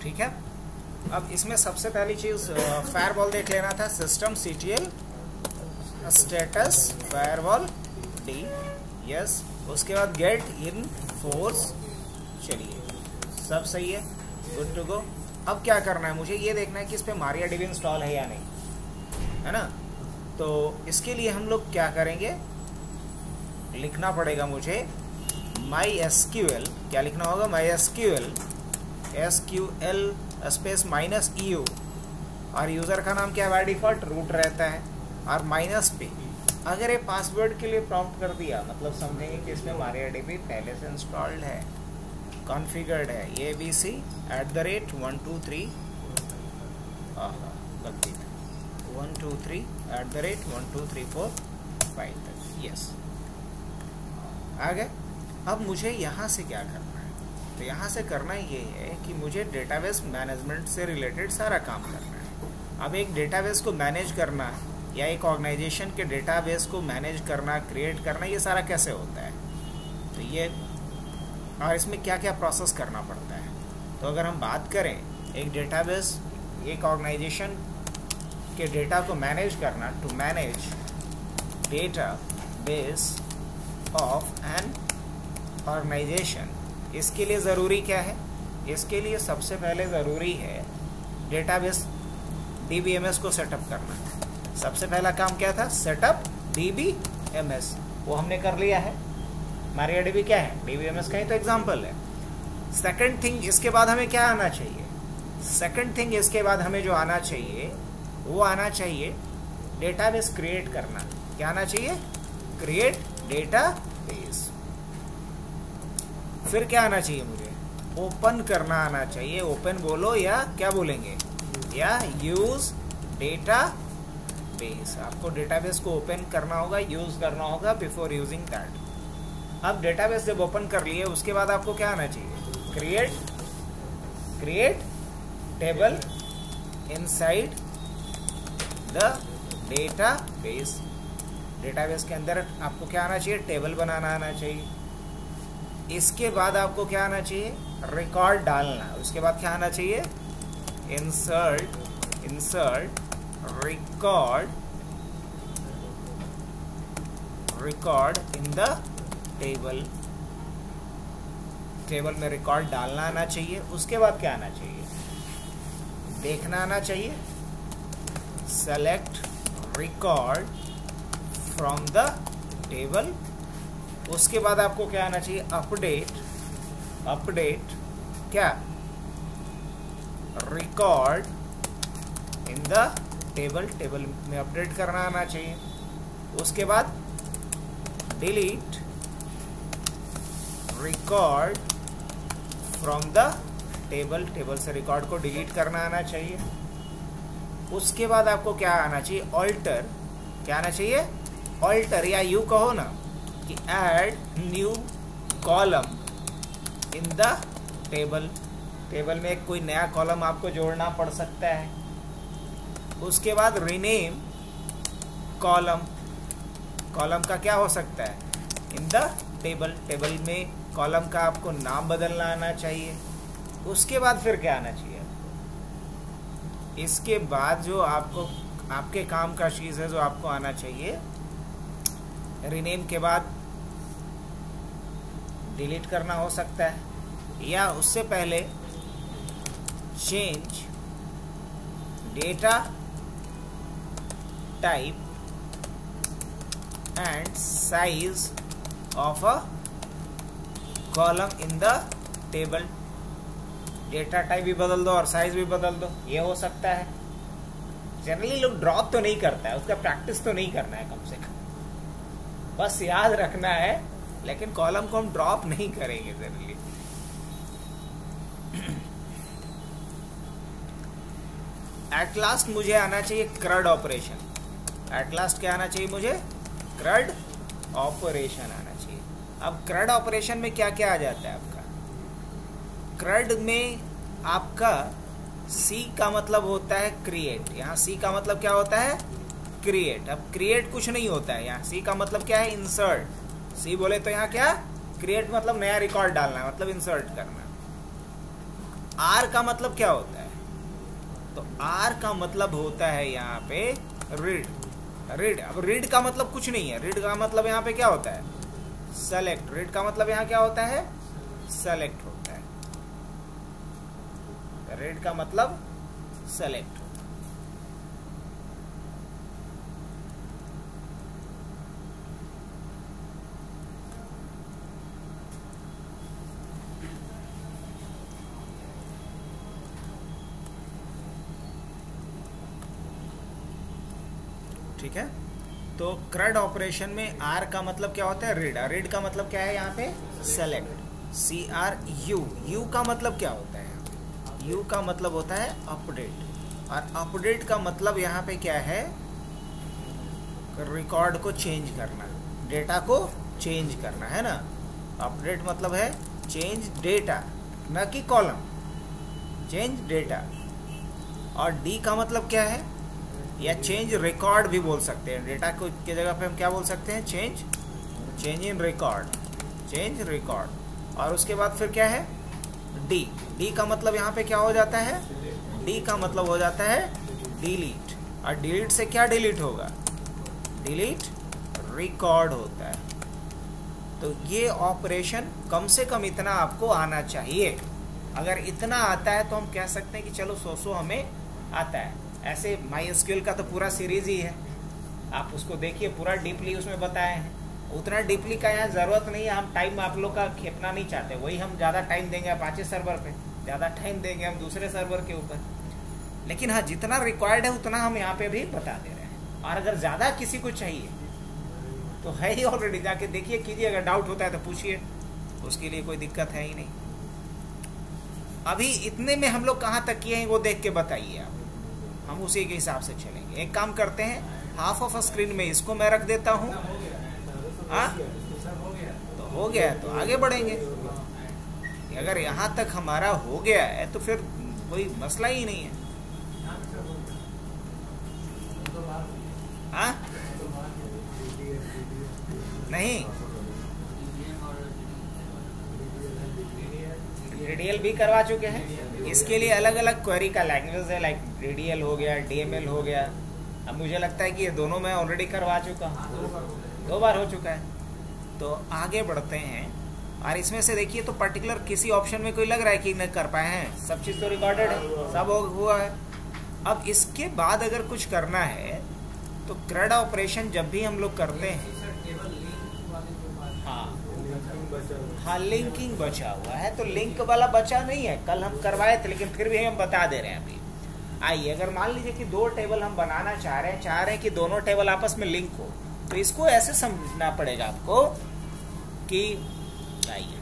ठीक है। अब इसमें सबसे पहली चीज फायरवॉल देख लेना था, system CTL status firewall D, yes. उसके बाद गेट इन फोर्स, चलिए सब सही है, गुड टू गो। अब क्या करना है, मुझे ये देखना है कि इस पे MariaDB इंस्टॉल है या नहीं, है ना। तो इसके लिए हम लोग क्या करेंगे, लिखना पड़ेगा मुझे MySQL, क्या लिखना होगा, MySQL SQL स्पेस -EU, और यूज़र का नाम क्या है, बाय डिफॉल्ट रूट रहता है, और -P। अगर ये पासवर्ड के लिए प्रॉम्प्ट कर दिया, मतलब समझेंगे कि इसमें MariaDB पहले से इंस्टॉल्ड है, कॉन्फ़िगर्ड है, ABC @123, गलती थी, 123 @12345 तक, यस आ गए। अब मुझे यहाँ से क्या करना है, तो यहाँ से करना ये है कि मुझे डेटाबेस मैनेजमेंट से रिलेटेड सारा काम करना है। अब एक डेटाबेस को मैनेज करना या एक ऑर्गेनाइजेशन के डेटाबेस को मैनेज करना, क्रिएट करना, ये सारा कैसे होता है, तो ये और इसमें क्या क्या प्रोसेस करना पड़ता है। तो अगर हम बात करें एक डेटाबेस, एक ऑर्गेनाइजेशन के डेटा को मैनेज करना, to manage database of an organisation, इसके लिए ज़रूरी क्या है, इसके लिए सबसे पहले ज़रूरी है डेटाबेस DBMS को सेटअप करना। सबसे पहला काम क्या था, सेटअप DBMS, वो हमने कर लिया है। MariaDB क्या है, DBMS का ही तो एग्जाम्पल है। सेकंड थिंग इसके बाद हमें क्या आना चाहिए, सेकंड थिंग इसके बाद हमें जो आना चाहिए वो आना चाहिए डेटाबेस क्रिएट करना। क्या आना चाहिए, क्रिएट डेटाबेस। फिर क्या आना चाहिए मुझे, ओपन करना आना चाहिए, ओपन बोलो या क्या बोलेंगे, या यूज डेटाबेस। आपको डेटाबेस को ओपन करना होगा, यूज करना होगा बिफोर यूजिंग दैट। अब डेटाबेस जब ओपन कर लिए उसके बाद आपको क्या आना चाहिए, create table inside the database. Database के अंदर आपको क्या आना चाहिए, टेबल बनाना आना चाहिए। इसके बाद आपको क्या आना चाहिए, रिकॉर्ड डालना। उसके बाद क्या आना चाहिए, insert record in the table में रिकॉर्ड डालना आना चाहिए। उसके बाद क्या आना चाहिए, देखना आना चाहिए, select record from the table. उसके बाद आपको क्या आना चाहिए, अपडेट क्या, रिकॉर्ड इन द टेबल में अपडेट करना आना चाहिए। उसके बाद delete record from the table से रिकॉर्ड को डिलीट करना आना चाहिए। उसके बाद आपको क्या आना चाहिए, ऑल्टर, क्या आना चाहिए, ऑल्टर, या यू कहो ना कि add new column in the table में कोई नया कॉलम आपको जोड़ना पड़ सकता है। उसके बाद रीनेम कॉलम का क्या हो सकता है, इन द टेबल में कॉलम का आपको नाम बदलना आना चाहिए। उसके बाद फिर क्या आना चाहिए, इसके बाद जो आपको आपके काम का चीज़ है जो आपको आना चाहिए, रीनेम के बाद डिलीट करना हो सकता है, या उससे पहले change data type and size of a column in the table. Data type भी बदल दो और साइज भी बदल दो, ये हो सकता है। जनरली लोग ड्रॉप तो नहीं करता है, उसका प्रैक्टिस तो नहीं करना है, कम से कम बस याद रखना है, लेकिन कॉलम को हम ड्रॉप नहीं करेंगे जनरली। एट लास्ट मुझे आना चाहिए CRUD ऑपरेशन। एट लास्ट क्या आना चाहिए मुझे, CRUD ऑपरेशन आना चाहिए। अब CRUD ऑपरेशन में क्या क्या आ जाता है आपका, CRUD में आपका C का मतलब होता है क्रिएट। यहाँ C का मतलब क्या होता है, क्रिएट। अब क्रिएट कुछ नहीं होता है, यहाँ C का मतलब क्या है, इंसर्ट। C बोले तो यहाँ क्या, क्रिएट मतलब नया रिकॉर्ड डालना, मतलब इंसर्ट करना। आर का मतलब क्या होता है? तो आर का मतलब होता है यहाँ पे रीड। रीड, अब रीड का मतलब कुछ नहीं है। रीड का मतलब यहाँ पे क्या होता है? सेलेक्ट। रीड का मतलब यहाँ क्या होता है? सेलेक्ट होता है। रीड का मतलब सेलेक्ट। ठीक है, तो CRUD ऑपरेशन में आर का मतलब क्या होता है? रीड। रीड का मतलब क्या है यहाँ पे? सेलेक्ट। CRU, यू का मतलब क्या होता है? यू का मतलब होता है अपडेट। और अपडेट का मतलब यहाँ पे क्या है? रिकॉर्ड को चेंज करना, डेटा को चेंज करना, है ना। अपडेट मतलब है चेंज डेटा, न कि कॉलम, चेंज डेटा। और डी का मतलब क्या है? या चेंज रिकॉर्ड भी बोल सकते हैं। डेटा को की जगह पे हम क्या बोल सकते हैं? Change in record, change record. और उसके बाद फिर क्या है? डी। डी का मतलब यहाँ पे क्या हो जाता है? डी का मतलब हो जाता है डिलीट। और डिलीट से क्या डिलीट होगा? डिलीट रिकॉर्ड होता है। तो ये ऑपरेशन कम से कम इतना आपको आना चाहिए। अगर इतना आता है तो हम कह सकते हैं कि चलो सो हमें आता है। ऐसे MySQL का तो पूरा सीरीज ही है, आप उसको देखिए, पूरा डीपली उसमें बताए हैं। उतना डीपली का यहाँ ज़रूरत नहीं है, हम टाइम आप लोग का खेपना नहीं चाहते। वही हम ज़्यादा टाइम देंगे अपाचे सर्वर पे, ज़्यादा टाइम देंगे हम दूसरे सर्वर के ऊपर। लेकिन हाँ, जितना रिक्वायर्ड है उतना हम यहाँ पे भी बता दे रहे हैं। और अगर ज़्यादा किसी को चाहिए तो है ही ऑलरेडी, जाके देखिए, कीजिए। अगर डाउट होता है तो पूछिए, उसके लिए कोई दिक्कत है ही नहीं। अभी इतने में हम लोग कहाँ तक किए हैं वो देख के बताइए आप, हम उसी के हिसाब से चलेंगे। एक काम करते हैं, हाफ ऑफ स्क्रीन में इसको मैं रख देता हूँ। हाँ, तो हो गया है, तो आगे बढ़ेंगे। अगर यहाँ तक हमारा हो गया है तो फिर कोई मसला ही नहीं है। हाँ, नहीं, DDL भी करवा चुके हैं। इसके लिए अलग अलग क्वेरी का लैंग्वेज है, लाइक DDL हो गया, DML हो गया। अब मुझे लगता है कि ये दोनों मैं ऑलरेडी करवा चुका हूँ, 2 बार हो चुका है। तो आगे बढ़ते हैं। और इसमें से देखिए, तो पर्टिकुलर किसी ऑप्शन में कोई लग रहा है कि नहीं कर पाए हैं? सब चीज़ तो रिकॉर्डेड है, सब हुआ है। अब इसके बाद अगर कुछ करना है तो CRUD ऑपरेशन जब भी हम लोग करते हैं, हाँ, लिंकिंग बचा हुआ है। तो लिंक वाला बचा नहीं है, कल हम करवाए थे, लेकिन फिर भी हम बता दे रहे हैं अभी। आइए, अगर मान लीजिए कि 2 टेबल हम बनाना चाह रहे हैं कि दोनों टेबल आपस में लिंक हो, तो इसको ऐसे समझना पड़ेगा आपको कि, आइए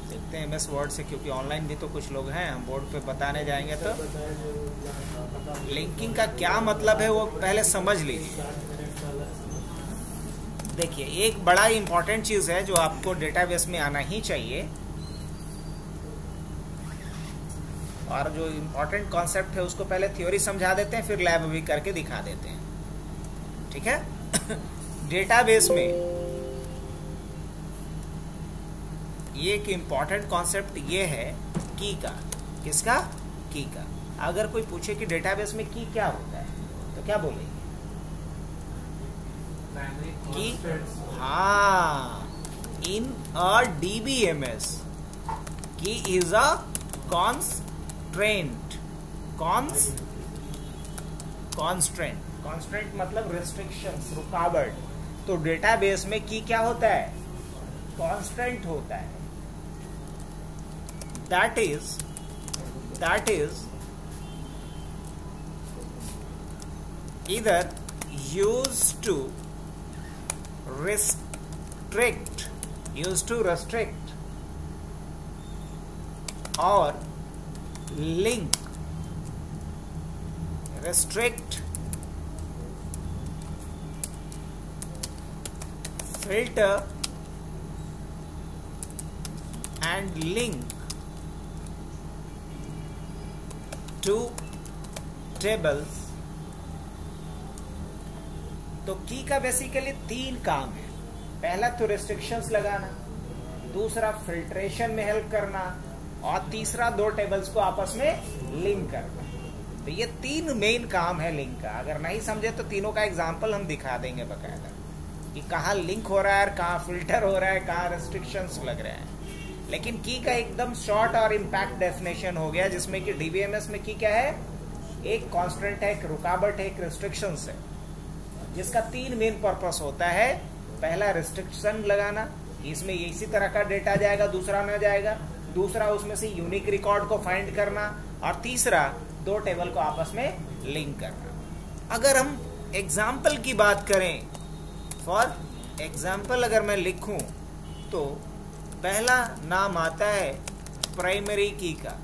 देखते हैं MS वर्ड से, क्योंकि ऑनलाइन भी तो कुछ लोग हैं, हम बोर्ड पे बताने जाएंगे। तो लिंकिंग का क्या मतलब है वो पहले समझ लीजिए। देखिए, एक बड़ा इंपॉर्टेंट चीज है जो आपको डेटाबेस में आना ही चाहिए, और जो इंपॉर्टेंट कॉन्सेप्ट है उसको पहले थ्योरी समझा देते हैं, फिर लैब भी करके दिखा देते हैं। ठीक है? डेटाबेस में ये एक इंपॉर्टेंट कॉन्सेप्ट ये है की का। किसका? की का। अगर कोई पूछे कि डेटाबेस में की क्या होता है तो क्या बोलेंगे? की, हाँ, इन अ DBMS की इज अ कॉन्स्ट्रेंट। कॉन्स्ट्रेंट मतलब रिस्ट्रिक्शंस, रुकावट। तो डेटाबेस में की क्या होता है? कॉन्स्ट्रेंट होता है। That is either used to restrict or link, restrict, filter and link to tables। तो की का बेसिकली 3 काम है। पहला तो रिस्ट्रिक्शंस लगाना, दूसरा फिल्ट्रेशन में हेल्प करना, और तीसरा 2 टेबल्स को आपस में लिंक करना। तो ये 3 मेन काम है लिंक का। अगर नहीं समझे तो तीनों का एग्जांपल हम दिखा देंगे बकायदा कि कहाँ लिंक हो रहा है, कहाँ फिल्टर हो रहा है, कहाँ रेस्ट्रिक्शंस लग रहे हैं। लेकिन की का एकदम शॉर्ट और इम्पैक्ट डेफिनेशन हो गया, जिसमें कि डीबीएमएस में की क्या है, एक कांस्टेंट है, एक रुकावट है, एक रिस्ट्रिक्शंस है, जिसका 3 मेन पर्पस होता है। पहला रिस्ट्रिक्शन लगाना, इसमें इसी तरह का डेटा जाएगा, दूसरा ना जाएगा। दूसरा उसमें से यूनिक रिकॉर्ड को फाइंड करना, और तीसरा 2 टेबल को आपस में लिंक करना। अगर हम एग्जाम्पल की बात करें, फॉर एग्जाम्पल अगर मैं लिखूं तो पहला नाम आता है प्राइमरी की का।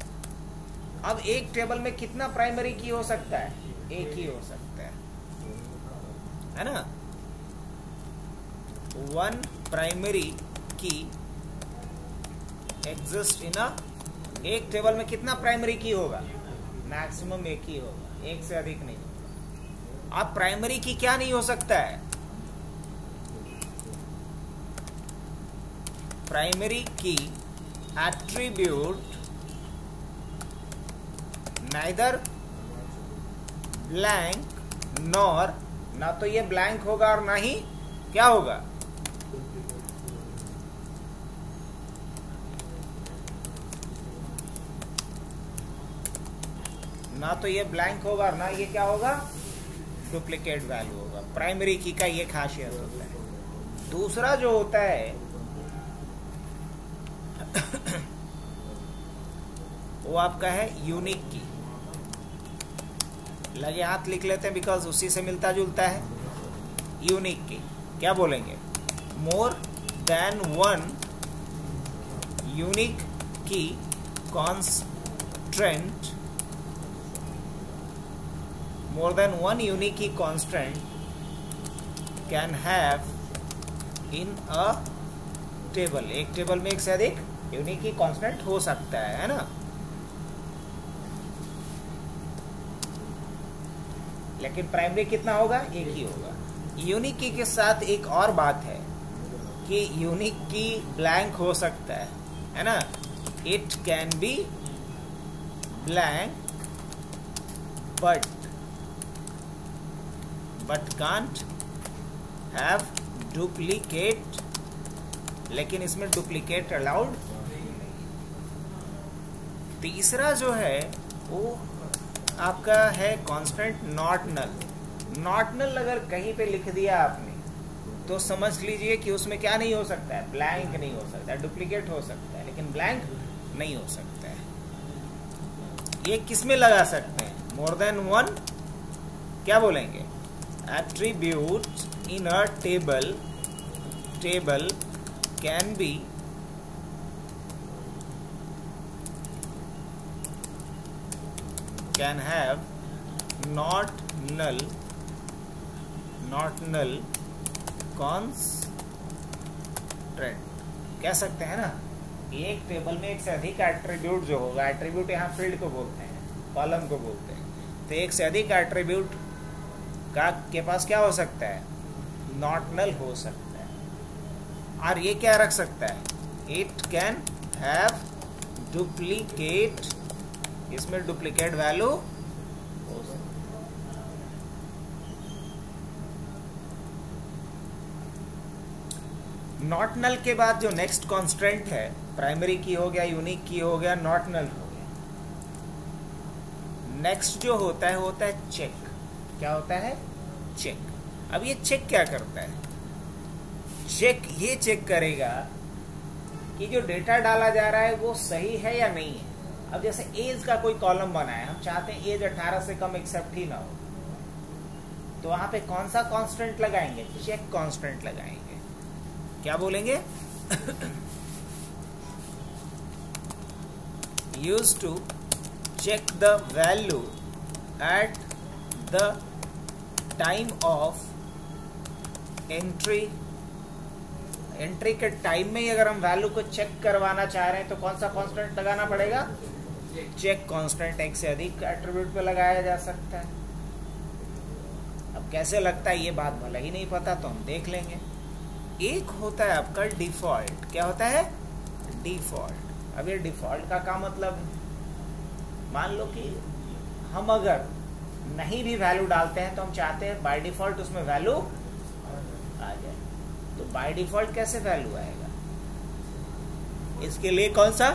अब एक टेबल में कितना प्राइमरी की हो सकता है? एक ही हो सकता है ना। 1 प्राइमरी की एग्जिस्ट इन एक टेबल में कितना प्राइमरी की होगा? मैक्सिमम एक ही होगा, एक से अधिक नहीं होगा। अब प्राइमरी की क्या नहीं हो सकता है? प्राइमरी की एट्रीब्यूट नाइदर ब्लैंक नॉर, ना तो ये ब्लैंक होगा और ना ही क्या होगा, ना तो ये ब्लैंक होगा और ना ये क्या होगा, डुप्लीकेट वैल्यू होगा। प्राइमरी की का ये खासियत होता है। दूसरा जो होता है वो आपका है यूनिक की। लगे हाथ लिख लेते हैं बिकॉज उसी से मिलता जुलता है। यूनिक की क्या बोलेंगे? मोर देन 1 यूनिक की constant, more than 1 unique key constant can have in a table। एक टेबल में एक से अधिक यूनिक की कांस्टेंट हो सकता है ना। लेकिन प्राइमरी कितना होगा? एक ही होगा। यूनिक की के साथ एक और बात है कि यूनिक की ब्लैंक हो सकता है ना। It can be blank but can't have duplicate, लेकिन इसमें डुप्लीकेट अलाउड। तीसरा जो है वो आपका है constant not null. Not null अगर कहीं पे लिख दिया आपने तो समझ लीजिए कि उसमें क्या नहीं हो सकता है? ब्लैंक नहीं हो सकता है, डुप्लीकेट हो सकता है, लेकिन ब्लैंक नहीं हो सकता है। ये किसमें लगा सकते हैं? मोर देन 1 क्या बोलेंगे? attributes in a table can be can have not null constraint। कह सकते हैं ना, एक टेबल में एक से अधिक एट्रीब्यूट जो होगा, एट्रीब्यूट यहाँ फील्ड को बोलते हैं, कॉलम को बोलते हैं, तो एक से अधिक एट्रीब्यूट का के पास क्या हो सकता है? नॉट नल हो सकता है। और ये क्या रख सकता है? इट कैन हैव डुप्लीकेट, इसमें डुप्लीकेट वैल्यू हो सकता है। नॉट नल के बाद जो नेक्स्ट कांस्टेंट है, प्राइमरी की हो गया, यूनिक की हो गया, नॉट नल हो गया। नेक्स्ट जो होता है चेक। क्या होता है? चेक। अब ये चेक क्या करता है? चेक ये चेक करेगा कि जो डेटा डाला जा रहा है वो सही है या नहीं है। अब जैसे एज का कोई कॉलम बना है, हम चाहते हैं एज 18 से कम एक्सेप्ट ही ना हो, तो वहां पे कौन सा कांस्टेंट लगाएंगे? चेक कांस्टेंट लगाएंगे। क्या बोलेंगे? Use to check the value at the time of entry. Entry के टाइम में ही अगर हम वैल्यू को चेक करवाना चाह रहे हैं तो कौन सा कांस्टेंट लगाना पड़ेगा? Check constant. एक से अधिक एट्रीब्यूट पे लगाया जा सकता है। अब कैसे लगता है ये बात भला ही नहीं पता तो हम देख लेंगे। एक होता है आपका डिफॉल्ट। क्या होता है? डिफॉल्ट। अब ये डिफॉल्ट का क्या मतलब है? मान लो कि हम अगर नहीं भी वैल्यू डालते हैं तो हम चाहते हैं बाय डिफॉल्ट उसमें वैल्यू आ जाए। तो बाय डिफॉल्ट कैसे वैल्यू आएगा? इसके लिए कौन सा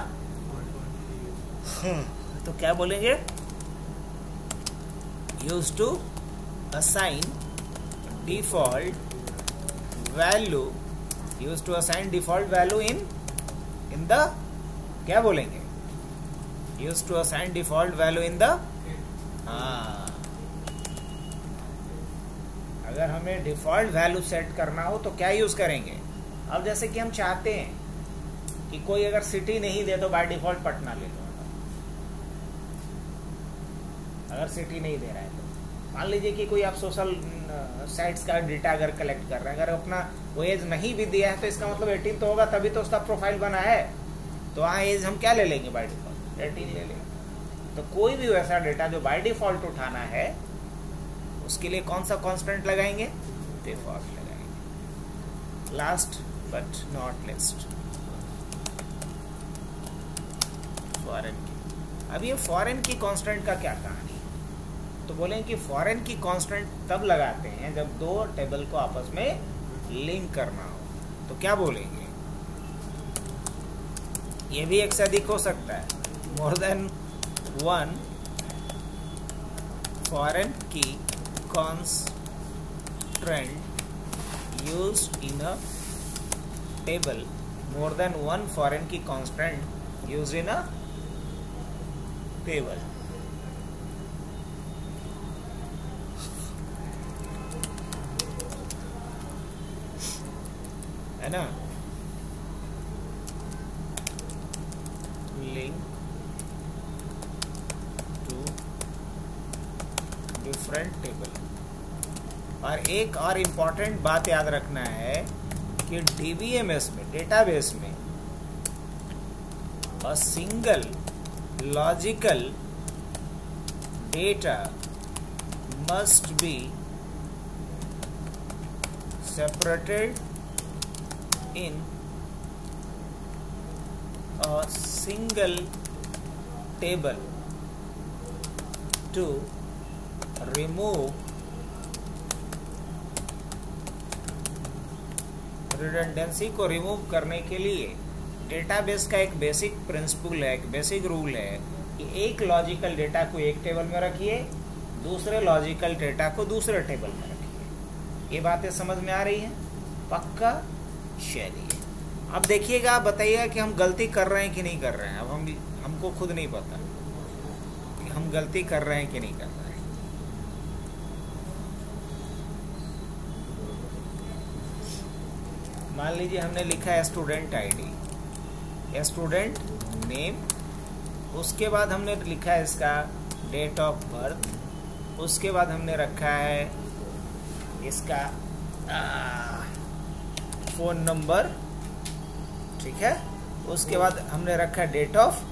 तो क्या बोलेंगे? Use to assign default value, use to assign default value in the, क्या बोलेंगे? Use to assign default value in the, अगर हमें डिफॉल्ट वैल्यू सेट करना हो तो क्या यूज करेंगे? अब जैसे कि हम चाहते हैं कि कोई अगर सिटी नहीं दे तो बाय डिफॉल्ट पटना ले लो। अगर सिटी नहीं दे रहा है तो मान लीजिए कि कोई आप सोशल साइट्स का डेटा अगर कलेक्ट कर रहे हैं, अगर अपना वो एज नहीं भी दिया है तो इसका मतलब 18 तो होगा, तभी तो उसका प्रोफाइल बना है। तो वहाँ एज हम क्या ले लेंगे? बाय डिफॉल्ट 18 ले लेंगे। तो कोई भी वैसा डेटा जो बाय डिफॉल्ट उठाना है उसके लिए कौन सा कांस्टेंट लगाएंगे? डिफॉल्ट लगाएंगे। Last but not list, foreign की। अब ये फॉरेन की कांस्टेंट का क्या कहानी है? तो बोलेंगे कि फॉरेन की कांस्टेंट तब लगाते हैं जब दो टेबल को आपस में लिंक करना हो। तो क्या बोलेंगे? ये भी एक से अधिक हो सकता है, more than one foreign key constraint used in a table, more than one foreign key constraint used in a table. है ना? Link to different table. और एक और इम्पॉर्टेंट बात याद रखना है कि डीबीएमएस में, डेटाबेस में, a single logical data must be separated in a single table to remove redundancy को रिमूव करने के लिए डेटाबेस का एक बेसिक प्रिंसिपल है, एक बेसिक रूल है कि एक लॉजिकल डेटा को एक टेबल में रखिए, दूसरे लॉजिकल डेटा को दूसरे टेबल में रखिए। ये बातें समझ में आ रही हैं? पक्का? चलिए अब देखिएगा, आप बताइएगा कि हम गलती कर रहे हैं कि नहीं कर रहे हैं। अब हमको खुद नहीं पता कि हम गलती कर रहे हैं कि नहीं कर रहे हैं। मान लीजिए हमने लिखा है स्टूडेंट आईडी, स्टूडेंट नेम, उसके बाद हमने लिखा है इसका डेट ऑफ बर्थ, उसके बाद हमने रखा है इसका फ़ोन नंबर, ठीक है। उसके बाद हमने रखा है डेट ऑफ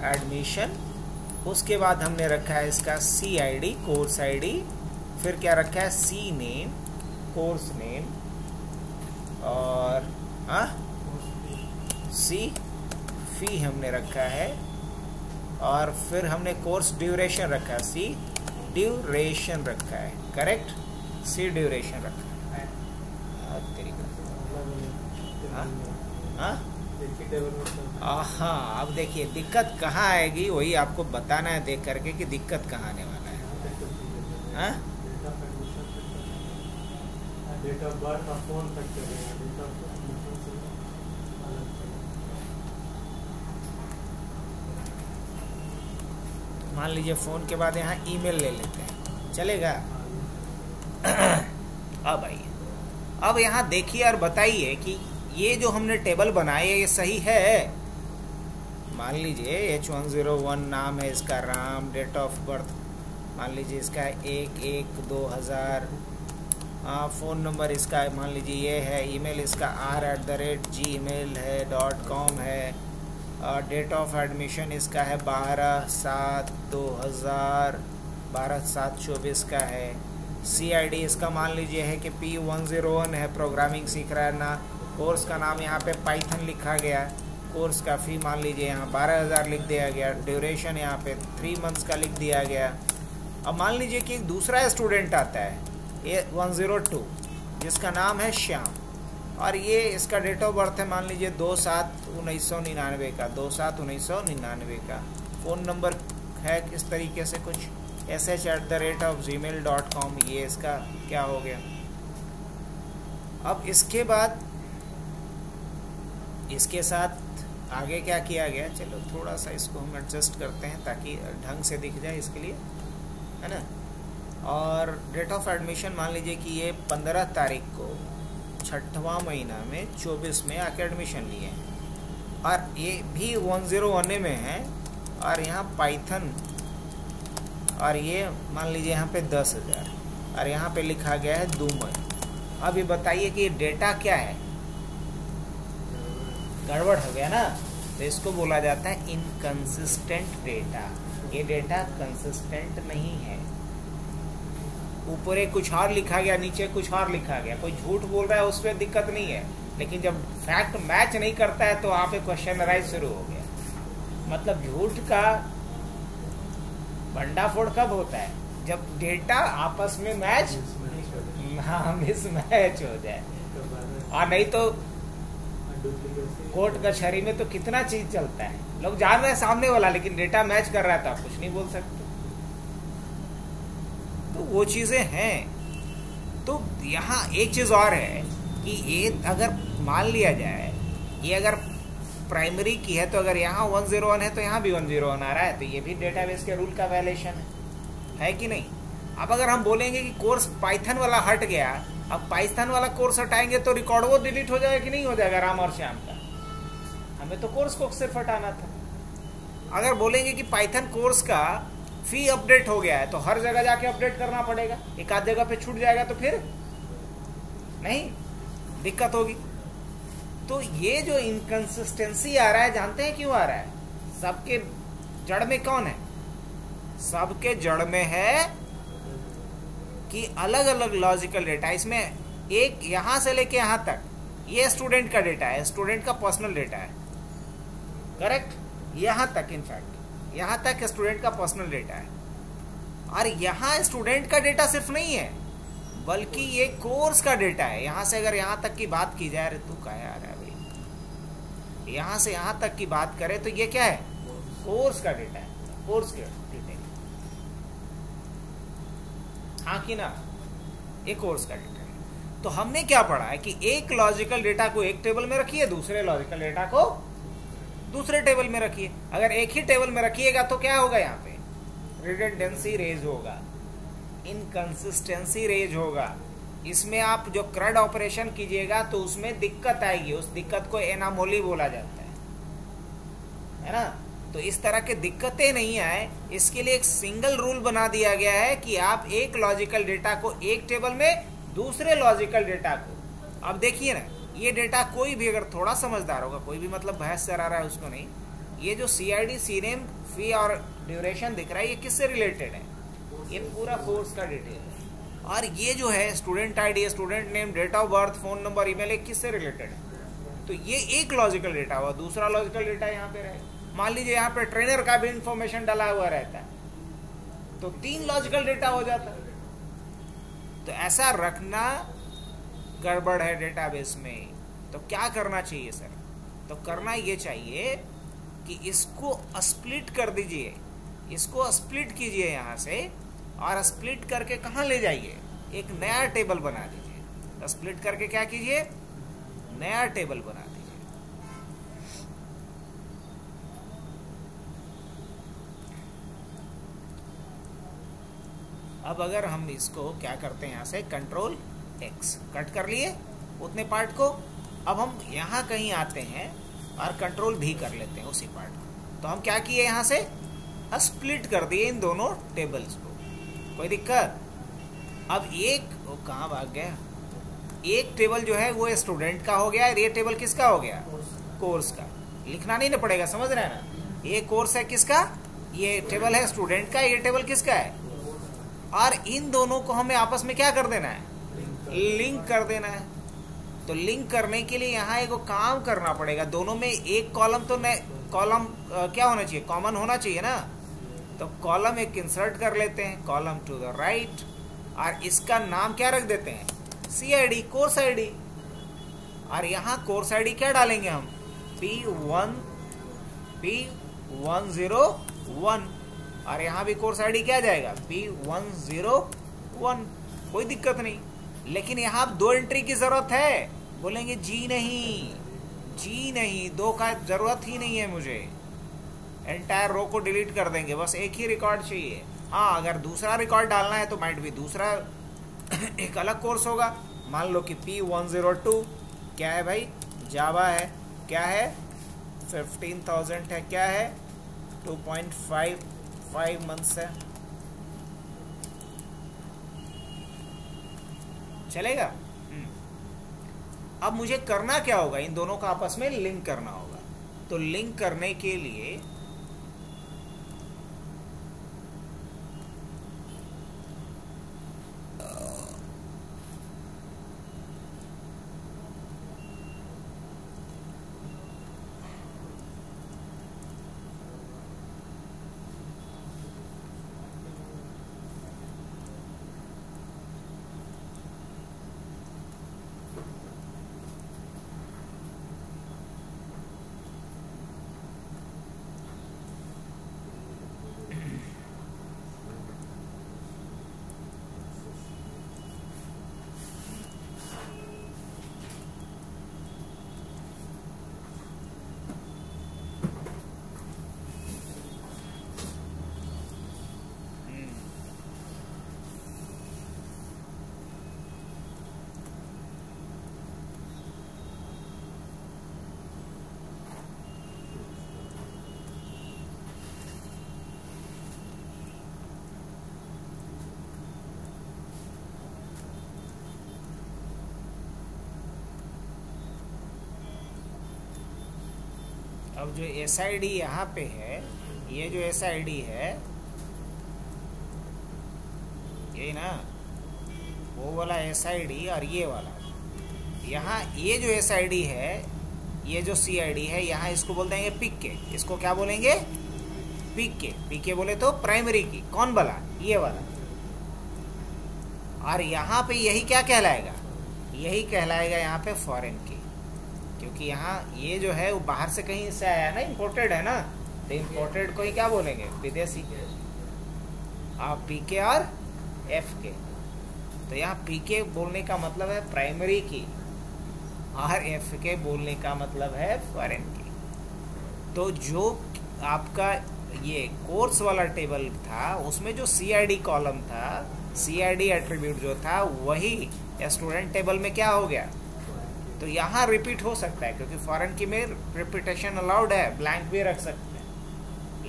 एडमिशन, उसके बाद हमने रखा है इसका CID, कोर्स ID, फिर क्या रखा है C नेम, कोर्स नेम, और C फी हमने रखा है, और फिर हमने कोर्स ड्यूरेशन रखा है, C ड्यूरेशन रखा है, करेक्ट, C ड्यूरेशन रखा है। हाँ, अब देखिए दिक्कत कहाँ आएगी, वही आपको बताना है देख करके कि दिक्कत कहाँ आने वाला है। हाँ, डेट ऑफ बर्थ और फोन तक मान लीजिए फ़ोन के बाद यहाँ ईमेल ले लेते हैं, चलेगा? अब आइए, अब यहाँ देखिए और बताइए कि ये जो हमने टेबल बनाया ये सही है? मान लीजिए H101 नाम है इसका, राम, डेट ऑफ बर्थ मान लीजिए इसका 1/1/2000, फ़ोन नंबर इसका मान लीजिए ये है, ईमेल इसका r@gmail है .com है, और डेट ऑफ एडमिशन इसका है 12/7/2000, 12/7/24 का है। CID इसका मान लीजिए है कि P101 है, प्रोग्रामिंग सीख रहा है ना। कोर्स का नाम यहाँ पे पाइथन लिखा गया, कोर्स का फ़ी मान लीजिए यहाँ 12,000 लिख दिया गया, ड्यूरेशन यहाँ पे 3 मंथ्स का लिख दिया गया। अब मान लीजिए कि एक दूसरा स्टूडेंट आता है A102 जिसका नाम है श्याम, और ये इसका डेट ऑफ बर्थ है मान लीजिए 2/7/1999 का, 2/7/1999 का। फ़ोन नंबर है किस तरीके से कुछ sh@gmail.com, ये इसका क्या हो गया। अब इसके बाद इसके साथ आगे क्या किया गया, चलो थोड़ा सा इसको हम एडजस्ट करते हैं ताकि ढंग से दिख जाए इसके लिए, है ना। और डेट ऑफ एडमिशन मान लीजिए कि ये 15 तारीख को 6वां महीना में 24 में आके एडमिशन लिए हैं, और ये भी 101 में है, और यहाँ पाइथन, और ये मान लीजिए यहाँ पे 10,000, और यहाँ पे लिखा गया है दुमई। अब ये बताइए कि ये डेटा क्या है, गड़बड़ हो गया ना, तो इसको बोला जाता है इनकंसिस्टेंट डेटा। ये डेटा कंसिस्टेंट नहीं है, ऊपर एक कुछ और लिखा गया, नीचे कुछ और लिखा गया। कोई झूठ बोल रहा है उस पर दिक्कत नहीं है, लेकिन जब फैक्ट मैच नहीं करता है तो वहां पे क्वेश्चन राइज शुरू हो गया। मतलब झूठ का भंडाफोड़ कब होता है, जब डेटा आपस में मैच, हाँ, मिसमैच हो जाए। और नहीं तो कोर्ट कचहरी में तो कितना चीज चलता है, लोग जान रहे हैं सामने वाला, लेकिन डेटा मैच कर रहा है तो आप कुछ नहीं बोल सकते। तो वो चीजें हैं। तो यहाँ एक चीज और है कि ये अगर मान लिया जाए, ये अगर प्राइमरी की है तो अगर यहाँ 101 है तो यहाँ भी 101 आ रहा है, तो ये भी डेटाबेस के रूल का वायलेशन है कि नहीं। अब अगर हम बोलेंगे कि कोर्स पाइथन वाला हट गया, अब पाइथन वाला कोर्स हटाएंगे तो रिकॉर्ड वो डिलीट हो जाएगा कि नहीं हो जाएगा राम और श्याम का। हमें तो कोर्स को सिर्फ हटाना था। अगर बोलेंगे कि पाइथन कोर्स का फी अपडेट हो गया है तो हर जगह जाके अपडेट करना पड़ेगा, एक आध जगह पे छूट जाएगा तो फिर नहीं, दिक्कत होगी। तो ये जो इनकंसिस्टेंसी आ रहा है, जानते हैं क्यों आ रहा है? सबके जड़ में कौन है? सबके जड़ में है कि अलग अलग लॉजिकल डेटा, इसमें एक यहां से लेके यहां तक ये स्टूडेंट का डेटा है, स्टूडेंट का पर्सनल डेटा है, करेक्ट, यहां तक, इनफैक्ट यहां तक स्टूडेंट का पर्सनल डेटा है। और यहां स्टूडेंट का डेटा सिर्फ नहीं है, बल्कि ये कोर्स का डेटा है। यहां से अगर यहां तक की बात की जाए, अरे तू क्या आ रहा है भाई, यहां से यहां तक की बात करें तो ये क्या है? कोर्स का डेटा है, कोर्स के डिटेल, हाँ कि ना, एक कोर्स का डेटा है। तो हमने क्या पढ़ा है कि एक लॉजिकल डेटा को एक टेबल में रखिए, दूसरे लॉजिकल डेटा को दूसरे टेबल में रखिए। अगर एक ही टेबल में रखिएगा तो क्या होगा? यहाँ पे रिडंडेंसी रेज होगा, इनकंसिस्टेंसी रेज होगा। इसमें आप जो क्रड ऑपरेशन कीजिएगा तो उसमें दिक्कत आएगी, उस दिक्कत को एनामोली बोला जाता है ना। तो इस तरह के दिक्कतें नहीं आए, इसके लिए एक सिंगल रूल बना दिया गया है कि आप एक लॉजिकल डेटा को एक टेबल में, दूसरे लॉजिकल डेटा को, अब देखिए ना, ये डेटा कोई भी अगर थोड़ा समझदार होगा, कोई भी मतलब बहस चला रहा है उसको नहीं, ये जो CID, CNAME, फी और ड्यूरेशन दिख रहा है, ये किससे रिलेटेड है? ये पूरा कोर्स का डिटेल है। और ये जो है student ID, student name, date of birth, phone number, email, ये किससे रिलेटेड है? तो ये एक लॉजिकल डेटा हुआ। दूसरा लॉजिकल डेटा यहाँ पे रहेगा। मान लीजिए यहाँ पे ट्रेनर का भी इंफॉर्मेशन डाला हुआ रहता है, तो 3 लॉजिकल डेटा हो जाता है। तो ऐसा रखना गड़बड़ है डेटाबेस में। तो क्या करना चाहिए सर? तो करना ये चाहिए कि इसको स्प्लिट कर दीजिए, इसको स्प्लिट कीजिए यहाँ से, और स्प्लिट करके कहाँ ले जाइए? एक नया टेबल बना दीजिए। स्प्लिट करके क्या कीजिए? नया टेबल बना दीजिए। अब अगर हम इसको क्या करते हैं, यहाँ से Ctrl X कट कर लिए उतने पार्ट को। अब हम यहाँ कहीं आते हैं और Ctrl V कर लेते हैं उसी पार्ट को। तो हम क्या किए, यहाँ से स्प्लिट कर दिए इन दोनों टेबल्स को। कोई दिक्कत? अब एक कहाँ भाग गया? एक टेबल जो है वो स्टूडेंट का हो गया, और ये टेबल किसका हो गया? कोर्स का। लिखना नहीं ना पड़ेगा, समझ रहे हैं ना? ये कोर्स है किसका? ये टेबल है स्टूडेंट का, ये टेबल किसका है? और इन दोनों को हमें आपस में क्या कर देना है? लिंक कर देना है। तो लिंक करने के लिए यहाँ एक काम करना पड़ेगा, दोनों में एक कॉलम तो कॉलम क्या होना चाहिए, कॉमन होना चाहिए ना। तो कॉलम एक इंसर्ट कर लेते हैं, कॉलम टू द राइट, और इसका नाम क्या रख देते हैं, CID, कोर्स ID। और यहाँ कोर्स ID क्या डालेंगे हम, P101, और यहाँ भी कोर्स ID क्या जाएगा, P101। कोई दिक्कत नहीं, लेकिन यहाँ 2 एंट्री की जरूरत है। बोलेंगे जी नहीं, 2 का जरूरत ही नहीं है मुझे, एंटायर रो को डिलीट कर देंगे, बस एक ही रिकॉर्ड चाहिए। हाँ, अगर दूसरा रिकॉर्ड डालना है तो माइट भी दूसरा एक अलग कोर्स होगा। मान लो कि P102 क्या है भाई, जावा है, क्या है 15,000 है, क्या है 2.55 मंथ्स है, चलेगा। अब मुझे करना क्या होगा, इन दोनों का आपस में लिंक करना होगा। तो लिंक करने के लिए अब जो SID यहाँ पे है, ये जो SID है ये ना, वो वाला SID और ये वाला, यहाँ ये जो SID है, ये जो CID है, यहाँ इसको बोल देंगे पिक के। इसको क्या बोलेंगे, पिक के। पिक के बोले तो प्राइमरी की, कौन वाला, ये वाला। और यहाँ पे यही क्या कहलाएगा, यही कहलाएगा यहाँ पे फॉरेन की, क्योंकि यहाँ ये जो है वो बाहर से कहीं से आया ना, इंपोर्टेड है ना, तो इंपोर्टेड को ही क्या बोलेंगे, विदेशी। आप PK और FK, तो यहाँ PK बोलने का मतलब है प्राइमरी की, और FK बोलने का मतलब है फॉरेन की। तो जो आपका ये कोर्स वाला टेबल था, उसमें जो CID कॉलम था, CID एट्रीब्यूट जो था, वही स्टूडेंट टेबल में क्या हो गया, तो यहाँ रिपीट हो सकता है, क्योंकि फॉरेन की में रिपीटेशन अलाउड है, ब्लैंक भी रख सकते हैं।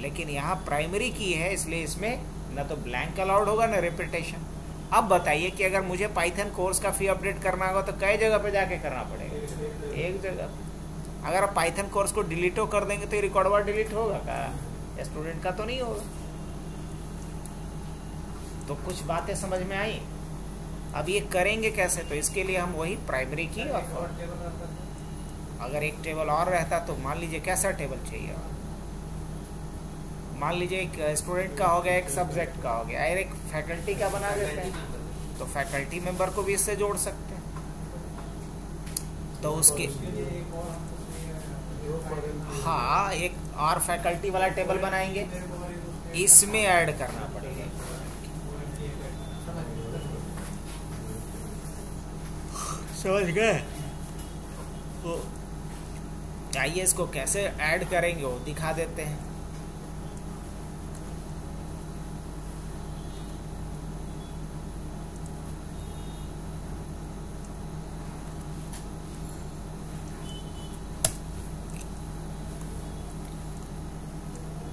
लेकिन यहाँ प्राइमरी की है, इसलिए इसमें ना तो ब्लैंक अलाउड होगा ना रिपीटेशन। अब बताइए कि अगर मुझे पाइथन कोर्स का फी अपडेट करना होगा तो कई जगह पे जाके करना पड़ेगा, एक जगह। अगर आप पाइथन कोर्स को डिलीट कर देंगे तो रिकॉर्ड वर्ड डिलीट होगा का, स्टूडेंट का तो नहीं होगा। तो कुछ बातें समझ में आई। अब ये करेंगे कैसे, तो इसके लिए हम वही प्राइमरी की, और अगर एक टेबल और रहता तो मान लीजिए कैसा टेबल चाहिए, मान लीजिए एक स्टूडेंट का हो गया, एक सब्जेक्ट का हो गया, और एक फैकल्टी का बना देते हैं, तो फैकल्टी मेंबर को भी इससे जोड़ सकते हैं। तो उसके हाँ, एक और फैकल्टी वाला टेबल बनाएंगे, इसमें ऐड करना पड़ेगा। समझ गए? तो आइए इसको कैसे ऐड करेंगे वो दिखा देते हैं।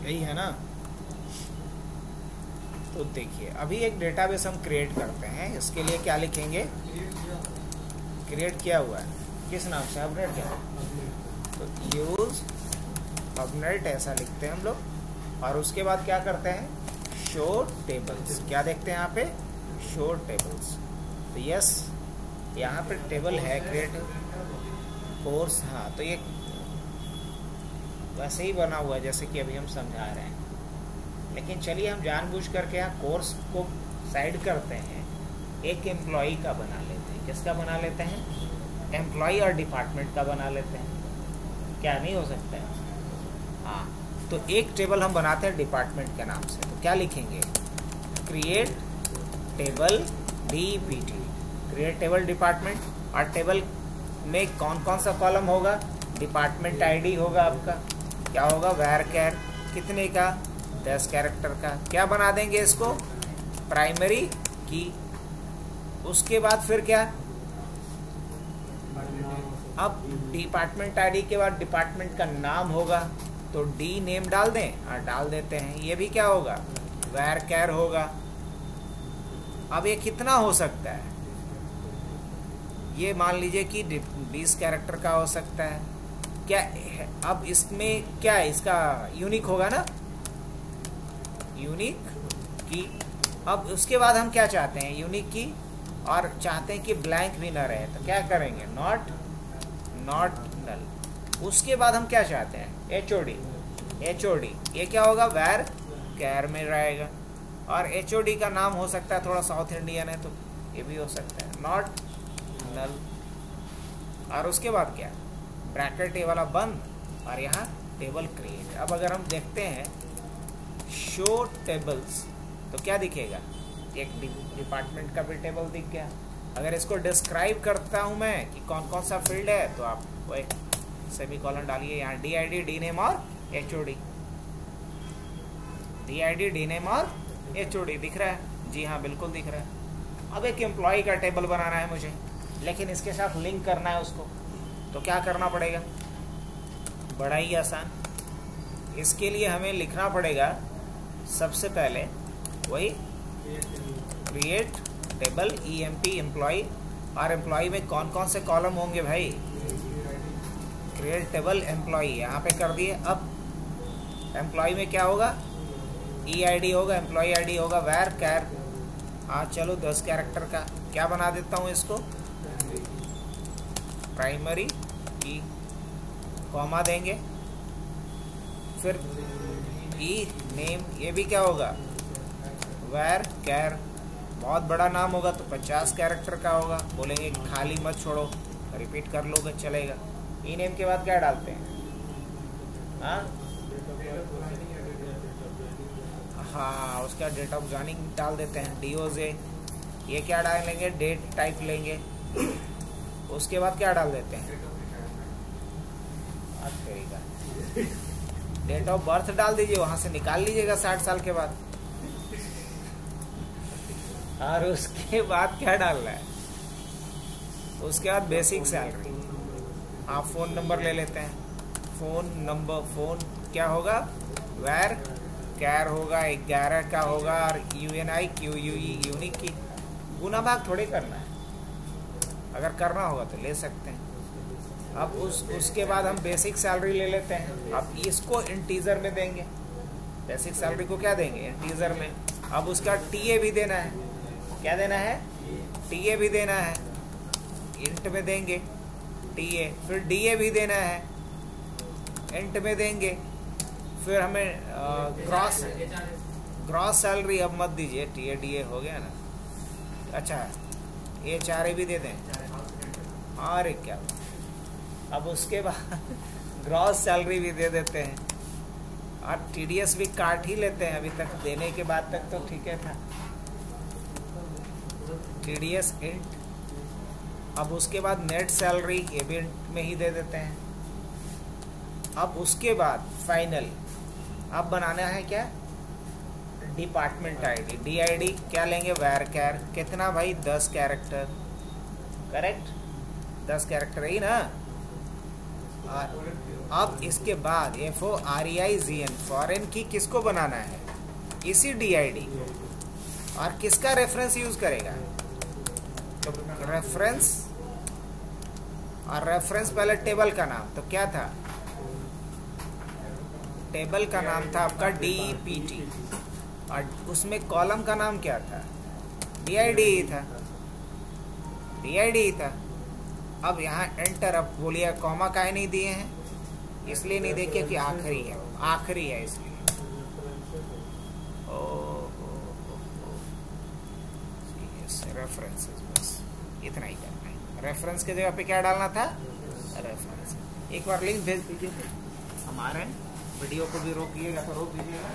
यही है ना। तो देखिए अभी एक डेटाबेस हम क्रिएट करते हैं। इसके लिए क्या लिखेंगे, क्रिएट किया हुआ है किस नाम से, हबनेट क्या है, तो यूज हबनेट ऐसा लिखते हैं हम लोग। और उसके बाद क्या करते हैं, शो टेबल्स। क्या देखते हैं यहाँ पे, शो टेबल्स। तो यस यहाँ पे टेबल है क्रिएट, कोर्स, हाँ तो ये वैसे ही बना हुआ है जैसे कि अभी हम समझा रहे हैं, लेकिन चलिए हम जानबूझ करके यहाँ कोर्स को साइड करते हैं, एक एम्प्लॉई का बना लेते हैं। किसका बना लेते हैं? एम्प्लॉई और डिपार्टमेंट का बना लेते हैं। क्या नहीं हो सकता है? हाँ, तो एक टेबल हम बनाते हैं डिपार्टमेंट के नाम से। तो क्या लिखेंगे? Create table DPT, create table department. और टेबल में कौन कौन सा कॉलम होगा? डिपार्टमेंट ID होगा आपका, क्या होगा? varchar, कितने का? 10 कैरेक्टर का। क्या बना देंगे इसको? प्राइमरी की। उसके बाद फिर क्या? अब डिपार्टमेंट ID के बाद डिपार्टमेंट का नाम होगा, तो D नेम डाल दें। और डाल देते हैं, ये भी क्या होगा? varchar होगा। अब ये कितना हो सकता है? ये मान लीजिए कि 20 कैरेक्टर का हो सकता है। क्या अब इसमें क्या है? इसका यूनिक होगा ना, यूनिक की। अब उसके बाद हम क्या चाहते हैं? यूनिक की, और चाहते हैं कि ब्लैंक भी ना रहे, तो क्या करेंगे? Not null. उसके बाद हम क्या चाहते हैं? HOD, ये क्या होगा? varchar में रहेगा। और HOD का नाम हो सकता है, थोड़ा साउथ इंडियन है तो ये भी हो सकता है, नॉट नल। और उसके बाद क्या? ब्रैकेट ये वाला बंद, और यहाँ टेबल क्रिएट। अब अगर हम देखते हैं शो टेबल्स, तो क्या दिखेगा? एक डिपार्टमेंट का भी टेबल दिख गया। अगर इसको डिस्क्राइब करता हूँ मैं कि कौन कौन सा फील्ड है, तो आप वही सेमीकोलन डालिए यहाँ, DID, DNAME और HOD। DID, DNAME और HOD दिख रहा है? जी हाँ, बिल्कुल दिख रहा है। अब एक एम्प्लॉय का टेबल बनाना है मुझे, लेकिन इसके साथ लिंक करना है उसको, तो क्या करना पड़ेगा? बड़ा ही आसान। इसके लिए हमें लिखना पड़ेगा सबसे पहले वही क्रिएट टेबल EMP एम्प्लॉय। और एम्प्लॉय में कौन कौन से कॉलम होंगे भाई? क्रिएट टेबल एम्प्लॉय यहाँ पे कर दिए। अब एम्प्लॉय में क्या होगा? EID होगा, एम्प्लॉय ID होगा, varchar। हाँ चलो 10 कैरेक्टर का। क्या बना देता हूँ इसको? प्राइमरी की, कॉमा देंगे, फिर E नेम, ये भी क्या होगा? varchar। बहुत बड़ा नाम होगा तो 50 कैरेक्टर का होगा। बोलेंगे खाली मत छोड़ो, रिपीट कर लोगे चलेगा। E नेम के बाद क्या डालते हैं? हाँ, उसका डेट ऑफ जॉइनिंग डाल देते हैं, DOJ। ये क्या डालेंगे? डेट टाइप लेंगे। उसके बाद क्या डाल देते हैं? डेट ऑफ बर्थ डाल दीजिए, वहां से निकाल लीजिएगा 60 साल के बाद। और उसके बाद क्या डालना है? उसके बाद बेसिक सैलरी। आप फोन नंबर ले लेते हैं, फोन नंबर, फोन क्या होगा? varchar होगा, 11 का होगा, और UNIQUE यूनिक की। गुना भाग थोड़ी करना है, अगर करना होगा तो ले सकते हैं। अब उसके बाद हम बेसिक सैलरी ले लेते हैं। अब इसको इंटीजर में देंगे, बेसिक सैलरी को क्या देंगे? इंटीजर में। अब उसका TA भी देना है। क्या देना है? TA भी देना है, इंट में देंगे TA। फिर DA भी देना है, इंट में देंगे। फिर हमें ग्रॉस सैलरी अब मत दीजिए, TA DA हो गया ना। अच्छा, HRA भी दे दें। अरे क्या, अब उसके बाद ग्रॉस सैलरी भी दे देते हैं, और TDS भी काट ही लेते हैं। अभी तक देने के बाद तक तो ठीक है था, TDS इंट। अब उसके बाद नेट सैलरी, ये भी इंट में ही दे देते हैं। अब उसके बाद फाइनल, अब बनाना है क्या? डिपार्टमेंट ID, DID क्या लेंगे? varchar। कितना भाई? 10 कैरेक्टर। करेक्ट, 10 कैरेक्टर ही ना। और अब इसके बाद FOREIGN, फॉरेन की किसको बनाना है? इसी DID को। और किसका रेफरेंस यूज करेगा? तो रेफरेंस, और रेफरेंस पहले टेबल का नाम, तो क्या था? टेबल का नाम था आपका DPT, और उसमें कॉलम का नाम क्या था? DID ही था, DID ही था। अब यहाँ एंटर, अब बोलिए कॉमा काहे नहीं दिए हैं? इसलिए नहीं देखिए कि आखिरी है, आखिरी है इसलिए। रेफरेंसेस, बस इतना ही करना है। रेफरेंस के जगह पे क्या डालना था? रेफरेंस। एक बार लिंक भेज दीजिए, हमारे वीडियो को भी रोकिएगा तो रोक दीजिएगा।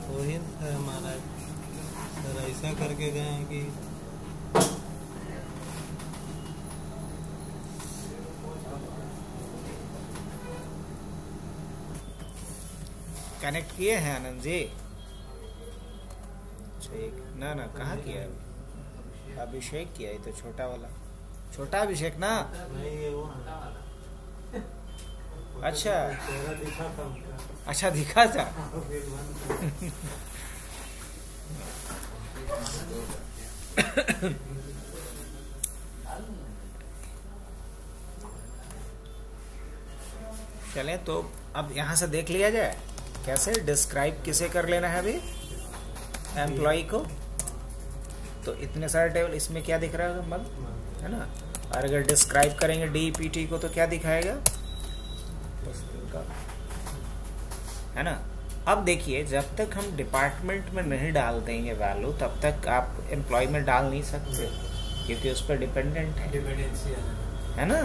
वही हमारा सर ऐसा करके गए हैं कि कनेक्ट किए हैं आनंद जी? ठीक ना ना, कहाँ किया है? अभिषेक किया है तो छोटा वाला, छोटा अभिषेक ना। नहीं ये वो अच्छा चेहरा दिखा था उनका। अच्छा दिखा था। चलें तो अब यहाँ से देख लिया जाए कैसे डिस्क्राइब किसे कर लेना है अभी, एम्प्लॉय को। तो इतने सारे टेबल, इसमें क्या दिख रहा है मग, है ना? और अगर डिस्क्राइब करेंगे डीपीटी को तो क्या दिखाएगा? है ना? अब देखिए, जब तक हम डिपार्टमेंट में नहीं डाल देंगे वैल्यू, तब तक आप एम्प्लॉय में डाल नहीं सकते, क्योंकि उस पर डिपेंडेंट है, डिपेंडेंसी है ना?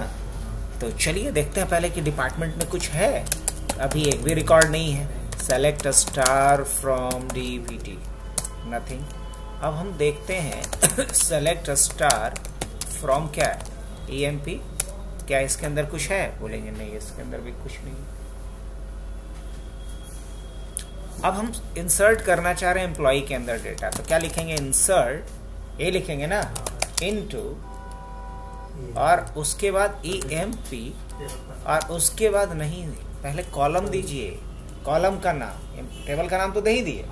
तो चलिए देखते हैं पहले कि डिपार्टमेंट में कुछ है। अभी एक भी रिकॉर्ड नहीं है। Select star from DPT, nothing. अब हम देखते हैं सेलेक्ट स्टार फ्रॉम क्या है, ईएमपी। क्या इसके अंदर कुछ है? बोलेंगे नहीं, इसके अंदर भी कुछ नहीं। अब हम इंसर्ट करना चाह रहे हैं एम्प्लॉय के अंदर डेटा, तो क्या लिखेंगे? इंसर्ट, ये लिखेंगे ना, इनटू, और उसके बाद ईएमपी, और उसके बाद नहीं, पहले कॉलम दीजिए, कॉलम का नाम। टेबल का नाम तो दे ही दिए,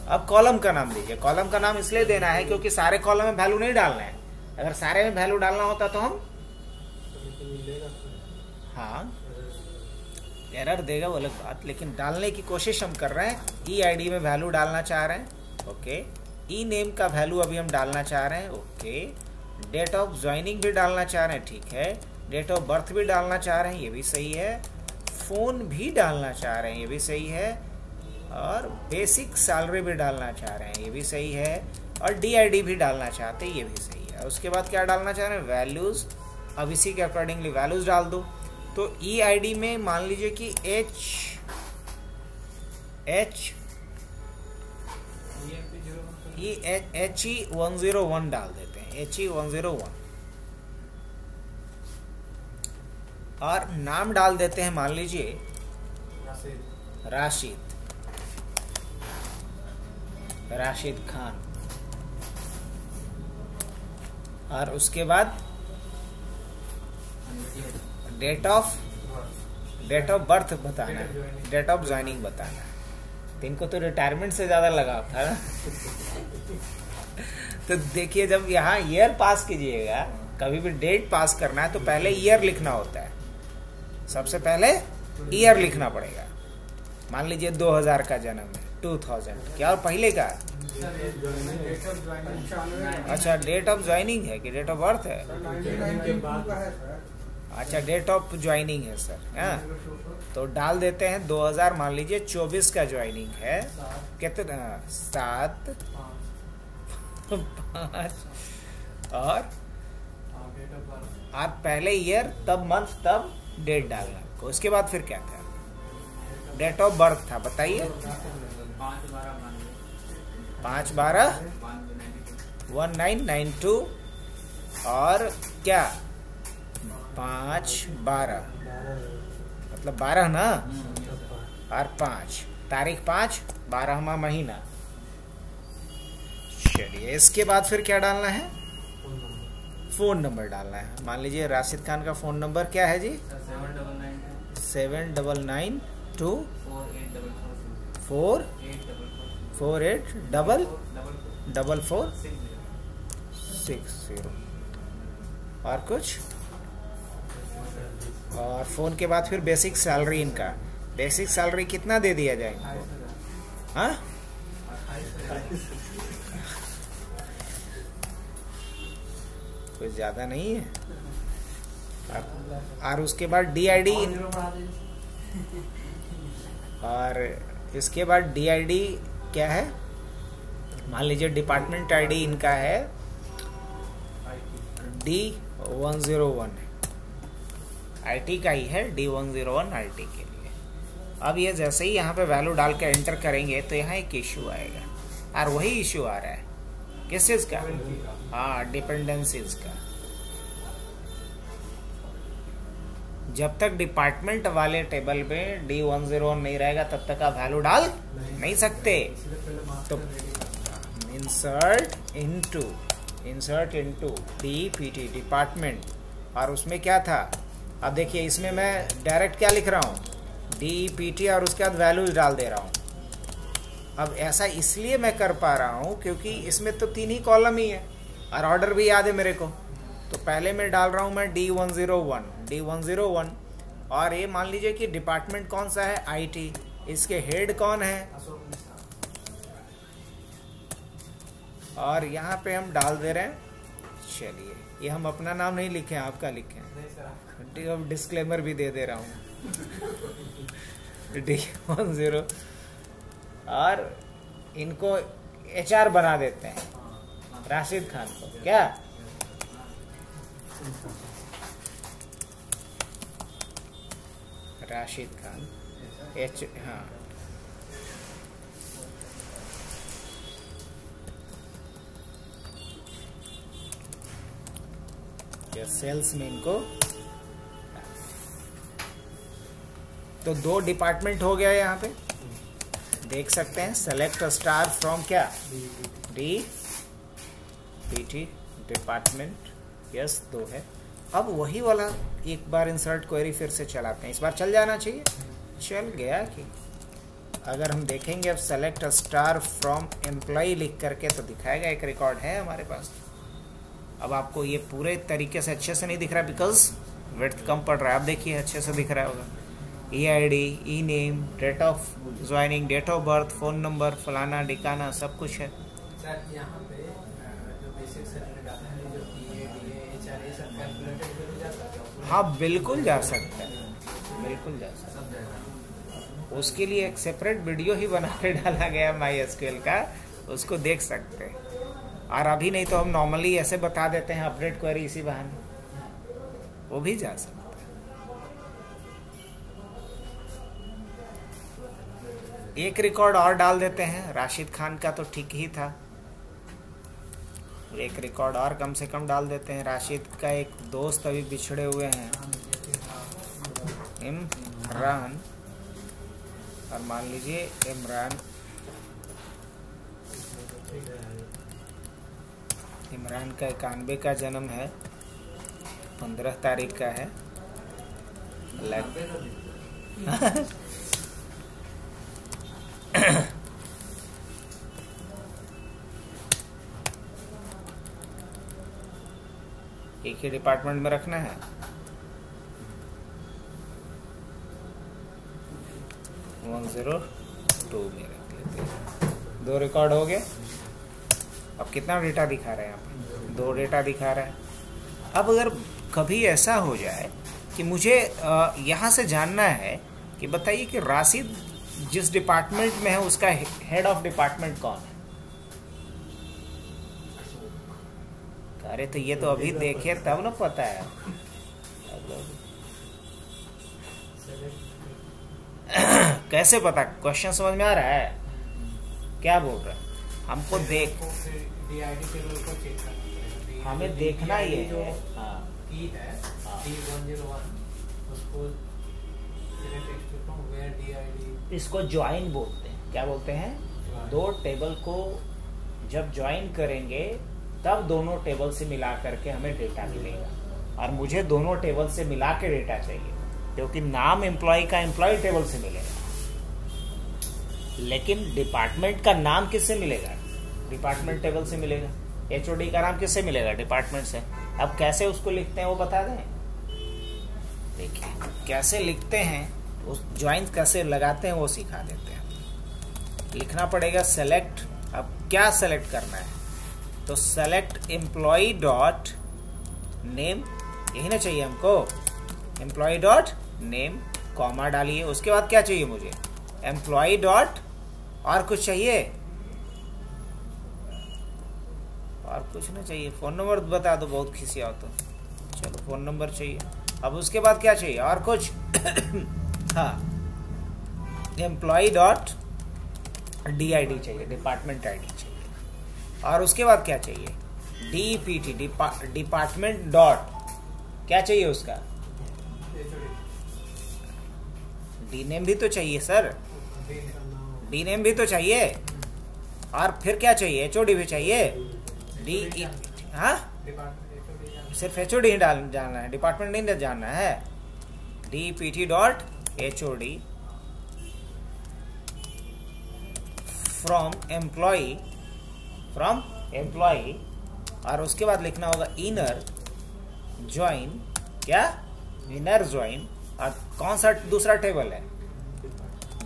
अब कॉलम का नाम दीजिए। कॉलम का नाम इसलिए देना है क्योंकि सारे कॉलम में वैल्यू नहीं डालना है। अगर सारे में वैल्यू डालना होता तो हम, हाँ एरर देगा वो अलग बात, लेकिन डालने की कोशिश हम कर रहे हैं। ई आईडी में वैल्यू डालना चाह रहे हैं, ओके। ई नेम का वैल्यू अभी हम डालना चाह रहे हैं, ओके। डेट ऑफ ज्वाइनिंग भी डालना चाह रहे हैं, ठीक है। डेट ऑफ बर्थ भी डालना चाह रहे हैं, ये भी सही है। फोन भी डालना चाह रहे हैं, ये भी सही है। और बेसिक सैलरी भी डालना चाह रहे हैं, ये भी सही है। और DID भी डालना चाहते हैं, ये भी सही है। उसके बाद क्या डालना चाह रहे हैं? वैल्यूज। अब इसी के अकॉर्डिंगली वैल्यूज डाल दो। तो EID में मान लीजिए कि HE101 डाल देते हैं, HE101। और नाम डाल देते हैं, मान लीजिए राशिद खान। और उसके बाद डेट ऑफ बर्थ बताना है, डेट ऑफ ज्वाइनिंग बताना है। तो इनको तो रिटायरमेंट से ज्यादा लगाव था ना। तो देखिए, जब यहाँ ईयर पास कीजिएगा, कभी भी डेट पास करना है तो पहले ईयर लिखना होता है। सबसे पहले ईयर लिखना पड़ेगा। मान लीजिए 2000 का जन्म है, 2000 क्या, और पहले का? अच्छा, डेट ऑफ ज्वाइनिंग है कि डेट ऑफ बर्थ है? अच्छा, डेट ऑफ ज्वाइनिंग है सर। हाँ, तो डाल देते हैं 2000। मान लीजिए 24 का ज्वाइनिंग है, कितना? 7 5 और आप पहले ईयर, तब मंथ, तब डेट डालना आपको। उसके बाद फिर क्या था? डेट ऑफ बर्थ था, बताइए। 5/12/1992 और क्या 5/12 मतलब 12 ना, और 5 तारीख 5 12वां महीना चलिए, इसके बाद फिर क्या डालना है? फ़ोन नंबर डालना है। मान लीजिए राशिद खान का फ़ोन नंबर क्या है जी? 7992 484460। और कुछ? और फ़ोन के बाद फिर बेसिक सैलरी इनका। बेसिक सैलरी कितना दे दिया जाए इनको? हाँ, कुछ ज़्यादा नहीं है। और उसके बाद DID, और इसके बाद DID क्या है? मान लीजिए डिपार्टमेंट ID इनका है D101, IT का ही है, D101 IT के लिए। अब ये जैसे ही यहाँ पे वैल्यू डाल के एंटर करेंगे तो यहाँ एक इशू आएगा, और वही इशू आ रहा है किस चीज का? हाँ, डिपेंडेंसीज का। जब तक डिपार्टमेंट वाले टेबल में D101 नहीं रहेगा तब तक आप वैल्यू डाल नहीं सकते। तो इंसर्ट इनटू DPT डिपार्टमेंट, और उसमें क्या था? अब देखिए इसमें मैं डायरेक्ट क्या लिख रहा हूँ? DPT, और उसके बाद वैल्यू डाल दे रहा हूँ। अब ऐसा इसलिए मैं कर पा रहा हूँ क्योंकि इसमें तो 3 ही कॉलम ही है और ऑर्डर भी याद है मेरे को। तो पहले मैं डाल रहा हूँ मैं D101, और ये मान लीजिए कि डिपार्टमेंट कौन सा है? IT। इसके हेड कौन है? और यहाँ पे हम डाल दे रहे हैं, चलिए ये हम अपना नाम नहीं लिखे हैं, आपका लिखे हैं। अब डिस्क्लेमर भी दे दे रहा हूँ D10, और इनको HR बना देते हैं, राशिद खान को। क्या राशिद खान हाँ, या सेल्स में इनको। तो 2 डिपार्टमेंट हो गया यहाँ पे, देख सकते हैं। सेलेक्ट स्टार फ्रॉम क्या? DPT डिपार्टमेंट, यस 2 है। अब वही वाला एक बार इंसर्ट क्वेरी फिर से चलाते हैं। इस बार चल जाना चाहिए। चल गया कि अगर हम देखेंगे अब सेलेक्ट स्टार फ्रॉम एम्प्लॉय लिख करके तो दिखाएगा एक रिकॉर्ड है हमारे पास। अब आपको ये पूरे तरीके से अच्छे से नहीं दिख रहा बिकॉज विड्थ कम पड़ रहा है। अब देखिए अच्छे से दिख रहा होगा। EID, E-नेम, date of joining, date of birth, phone number, फलाना डिकाना सब कुछ है। सर यहाँ पे जो बेसिक सैलरी डाटा है, जो PA, DA, HR ये सब कैलकुलेटेड हो जा सकता है? हाँ बिल्कुल जा सकता है, बिल्कुल जा सकता है। उसके लिए एक सेपरेट वीडियो ही बना के डाला गया MySQL का, उसको देख सकते हैं। और अभी नहीं तो हम नॉर्मली ऐसे बता देते हैं अपडेट क्वेरी इसी बहाने, वो भी जा सकता है। एक रिकॉर्ड और डाल देते हैं। राशिद खान का तो ठीक ही था, एक रिकॉर्ड और कम से कम डाल देते हैं। राशिद का एक दोस्त अभी बिछड़े हुए हैं, इमरान, और मान लीजिए इमरान का 91 का जन्म है, 15 तारीख का है। एक ही डिपार्टमेंट में रखना है। वन 102 में रख लेते हैं। 2 रिकॉर्ड हो गए। अब कितना डेटा दिखा रहा है? यहाँ पे 2 डेटा दिखा रहा है। अब अगर कभी ऐसा हो जाए कि मुझे यहाँ से जानना है कि बताइए कि राशिद जिस डिपार्टमेंट में है उसका हेड ऑफ डिपार्टमेंट कौन है? अरे तो ये तो अभी देखिए तब ना पता है। कैसे पता? क्वेश्चन समझ में आ रहा है? क्या बोल रहा है? हमको देख DID टेबल को चेक करना पड़ेगा। हमें देखना ये है। हाँ, की है D101, उसको इसको ज्वाइन बोलते हैं। क्या बोलते हैं? 2 टेबल को जब ज्वाइन करेंगे तब दोनों टेबल से मिला करके हमें डेटा मिलेगा, और मुझे दोनों टेबल से मिला के डेटा चाहिए, क्योंकि नाम एम्प्लॉय का एम्प्लॉय टेबल से मिलेगा, लेकिन डिपार्टमेंट का नाम किससे मिलेगा? डिपार्टमेंट टेबल से मिलेगा। एचओडी का नाम किससे मिलेगा? डिपार्टमेंट से। अब कैसे उसको लिखते हैं वो बता दें। देखिए कैसे लिखते हैं, उस ज्वाइन कैसे लगाते हैं वो सिखा देते हैं। लिखना पड़ेगा सेलेक्ट। अब क्या सेलेक्ट करना है? तो सेलेक्ट एम्प्लॉय डॉट नेम, यही ना चाहिए हमको, एम्प्लॉय डॉट नेम, कॉमा डालिए। उसके बाद क्या चाहिए मुझे? एम्प्लॉय डॉट, और कुछ चाहिए? और कुछ ना चाहिए। फोन नंबर बता दो, बहुत खिसिया हो तो। चलो फोन नंबर चाहिए। अब उसके बाद क्या चाहिए? और कुछ? हाँ, एम्प्लॉय डॉट DID चाहिए, डिपार्टमेंट ID चाहिए। और उसके बाद क्या चाहिए? DPT, डिपार्टमेंट डॉट, क्या चाहिए उसका? डी नेम भी तो चाहिए सर, डी नेम भी तो चाहिए। और फिर क्या चाहिए? HOD भी चाहिए। हाँ, सिर्फ HOD ही जानना है, डिपार्टमेंट नहीं जानना है। DPT dot HOD from employ, और उसके बाद लिखना होगा इनर ज्वाइन, क्या? Inner join. और कौन सा दूसरा टेबल है?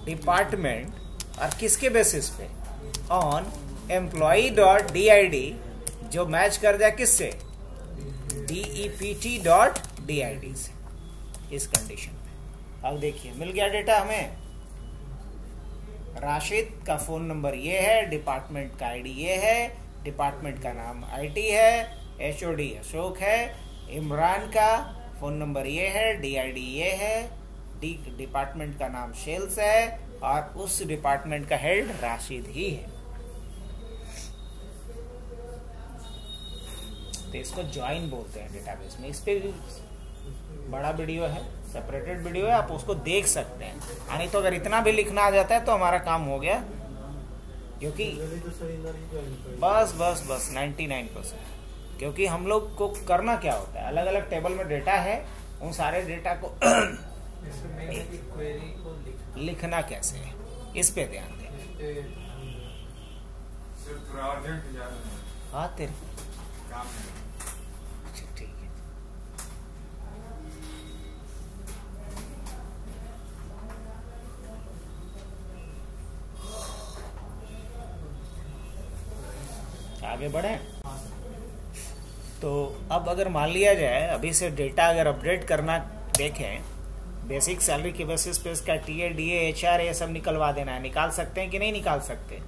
डिपार्टमेंट, और किसके बेसिस पे? ऑन एम्प्लॉय डॉट DID, जो मैच कर जाए किससे? DEPT डॉट DID से, इस कंडीशन में। अब देखिए मिल गया डेटा हमें। राशिद का फोन नंबर ये है, डिपार्टमेंट का ID ये है, डिपार्टमेंट का नाम IT है, HOD अशोक है, इमरान का फोन नंबर ये है, DID ये है, डिपार्टमेंट का नाम शेल्स है, और उस डिपार्टमेंट का हेड राशिद ही है। तो इसको ज्वाइन बोलते हैं डेटाबेस में। इस पे भी बड़ा वीडियो है, सेपरेटेड वीडियो है, आप उसको देख सकते हैं। यानी तो अगर इतना भी लिखना आ जाता है तो हमारा काम हो गया, क्योंकि बस 99%। क्योंकि हम लोग को करना क्या होता है, अलग अलग टेबल में डेटा है, उन सारे डेटा को लिखना कैसे है, इस पे ध्यान दें। हाँ तेरे ठीक है। आगे बढ़े। तो अब अगर मान लिया जाए अभी से डेटा अगर अपडेट करना देखें, बेसिक सैलरी के बेसिस पे इसका TA DA HR ये सब निकलवा देना है। निकाल सकते हैं कि नहीं निकाल सकते?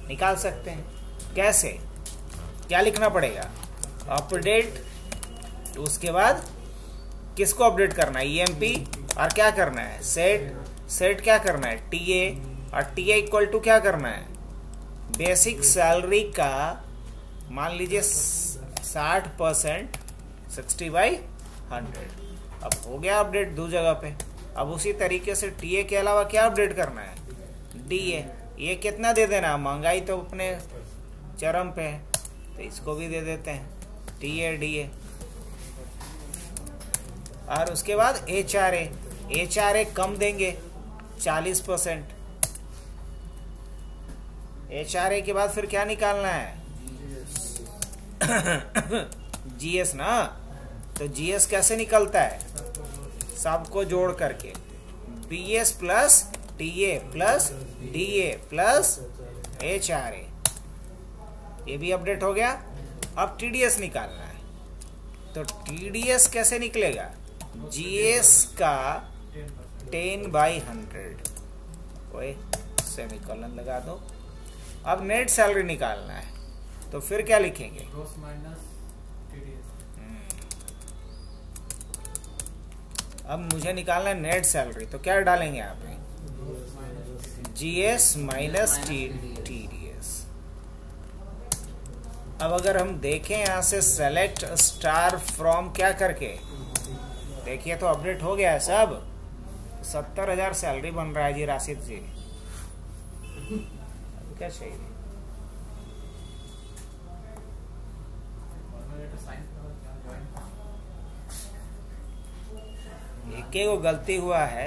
निकाल सकते हैं। कैसे? क्या लिखना पड़ेगा? अपडेट, उसके बाद किसको अपडेट करना है? EMP, और क्या करना है? सेट क्या करना है? TA, और TA इक्वल टू क्या करना है? बेसिक सैलरी का मान लीजिए 60%, 60/100। अब हो गया अपडेट दो जगह पे। अब उसी तरीके से TA के अलावा क्या अपडेट करना है? DA, ये कितना दे देना? महंगाई तो अपने चरम पे है, तो इसको भी दे देते हैं TA DA। और उसके बाद HRA कम देंगे 40%। HRA के बाद फिर क्या निकालना है? GS ना। तो GS कैसे निकलता है? सबको जोड़ करके BS plus TA plus DA plus HRA, ये भी अपडेट हो गया। अब TDS निकालना है। तो TDS कैसे निकलेगा? GS का 10/100, ओए सेमीकोलन लगा दो। अब नेट सैलरी निकालना है, तो फिर क्या लिखेंगे? Gross minus TDS। अब मुझे निकालना है नेट सैलरी, तो क्या डालेंगे यहाँ पे? GS minus TDS। अब अगर हम देखें यहाँ से सेलेक्ट स्टार फ्रॉम क्या करके, देखिए तो अपडेट हो गया है सब। 70,000 सैलरी बन रहा है जी राशिद जी। क्या चाहिए? आपके को गलती हुआ है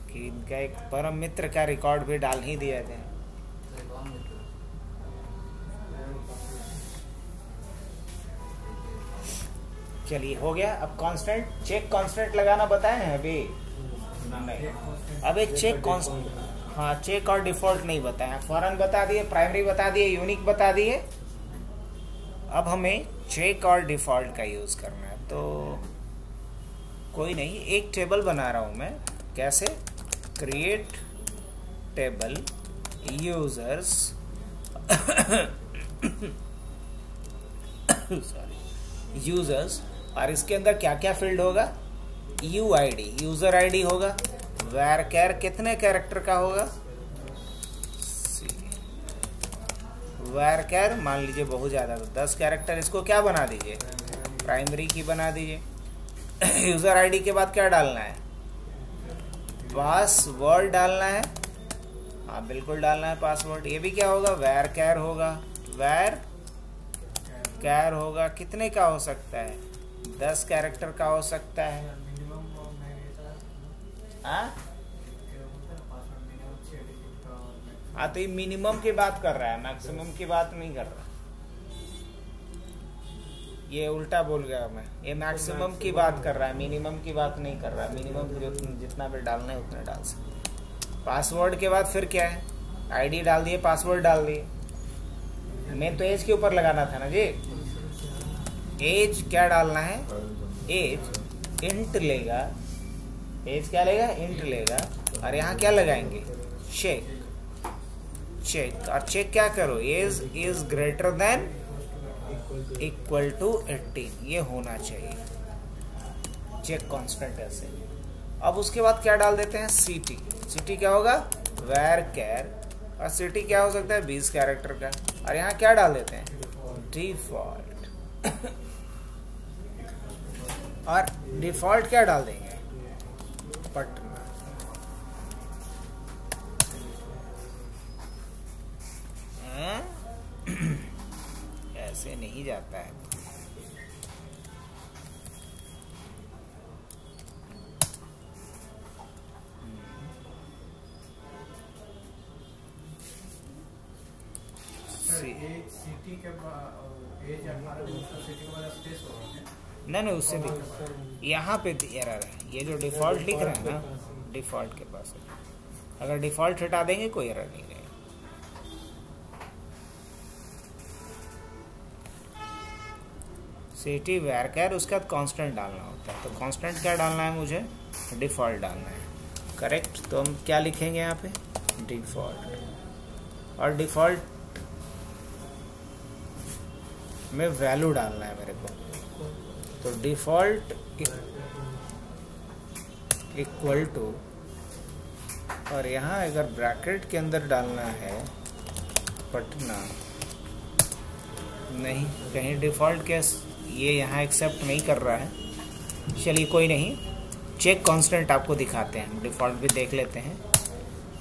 कि इनका एक परम मित्र का रिकॉर्ड भी डाल ही दिया थे। चलिए हो गया। अब कांस्टेंट, चेक कांस्टेंट लगाना बताए हैं अभी नहीं। अब एक चेक कांस्टेंट, हाँ चेक और डिफॉल्ट नहीं बताया, फॉरेन बता दिए, प्राइमरी बता दिए, यूनिक बता दिए। अब हमें चेक और डिफॉल्ट का यूज करना है। तो कोई नहीं, एक टेबल बना रहा हूं मैं। कैसे? Create table users sorry users, और इसके अंदर क्या क्या फील्ड होगा? यूआईडी, यूजर आईडी होगा। varchar कितने कैरेक्टर का होगा? varchar मान लीजिए बहुत ज्यादा, तो 10 कैरेक्टर। इसको क्या बना दीजिए? प्राइमरी की बना दीजिए। यूजर आईडी के बाद क्या डालना है? पासवर्ड डालना है। हाँ बिल्कुल डालना है पासवर्ड। ये भी क्या होगा? varchar होगा। varchar होगा, कितने का हो सकता है? 10 कैरेक्टर का हो सकता है। हाँ तो ये मिनिमम की बात कर रहा है, मैक्सिमम की बात नहीं कर रहा। ये उल्टा बोल गया मैं, ये मैक्सिमम की बात कर रहा है, मिनिमम की बात नहीं कर रहा है। मिनिमम जितना भी डालना है उतना डाल सकते। पासवर्ड के बाद फिर क्या है? आईडी डाल दिए, पासवर्ड डाल दिए। मेन तो एज के ऊपर लगाना था ना जी। एज क्या डालना है? एज इंट लेगा। एज क्या लेगा? इंट लेगा। और यहाँ क्या लगाएंगे? चेक। चेक, और चेक क्या करो? Age is greater than equal to 18, ये होना चाहिए। चेक कांस्टेंट ऐसे। अब उसके बाद क्या डाल देते हैं? सीटी। सीटी क्या होगा? varchar, और सीटी क्या हो सकता है? 20 कैरेक्टर का। और यहाँ क्या डाल देते हैं? डिफॉल्ट। और डिफॉल्ट क्या डाल देंगे? पटना। ऐसे नहीं जाता है। सिटी के एज 18 सिटी के बाद स्पेस होगा। नहीं उससे भी यहाँ पे एरर है। ये जो डिफॉल्ट लिख रहे हैं ना, डिफॉल्ट के पास है। अगर डिफॉल्ट हटा देंगे कोई एरर नहीं रहेगा। सिटी varchar, उसके बाद कांस्टेंट डालना होता है। तो कांस्टेंट क्या डालना है मुझे? डिफॉल्ट डालना है। करेक्ट। तो हम क्या लिखेंगे यहाँ पे? डिफॉल्ट। और डिफॉल्ट में वैल्यू डालना है मेरे को। तो डिफॉल्ट इक्वल टू, और यहाँ अगर ब्रैकेट के अंदर डालना है पटना, नहीं कहीं डिफॉल्ट के ये यहाँ एक्सेप्ट नहीं कर रहा है। चलिए कोई नहीं, चेक कांस्टेंट आपको दिखाते हैं। डिफॉल्ट भी देख लेते हैं।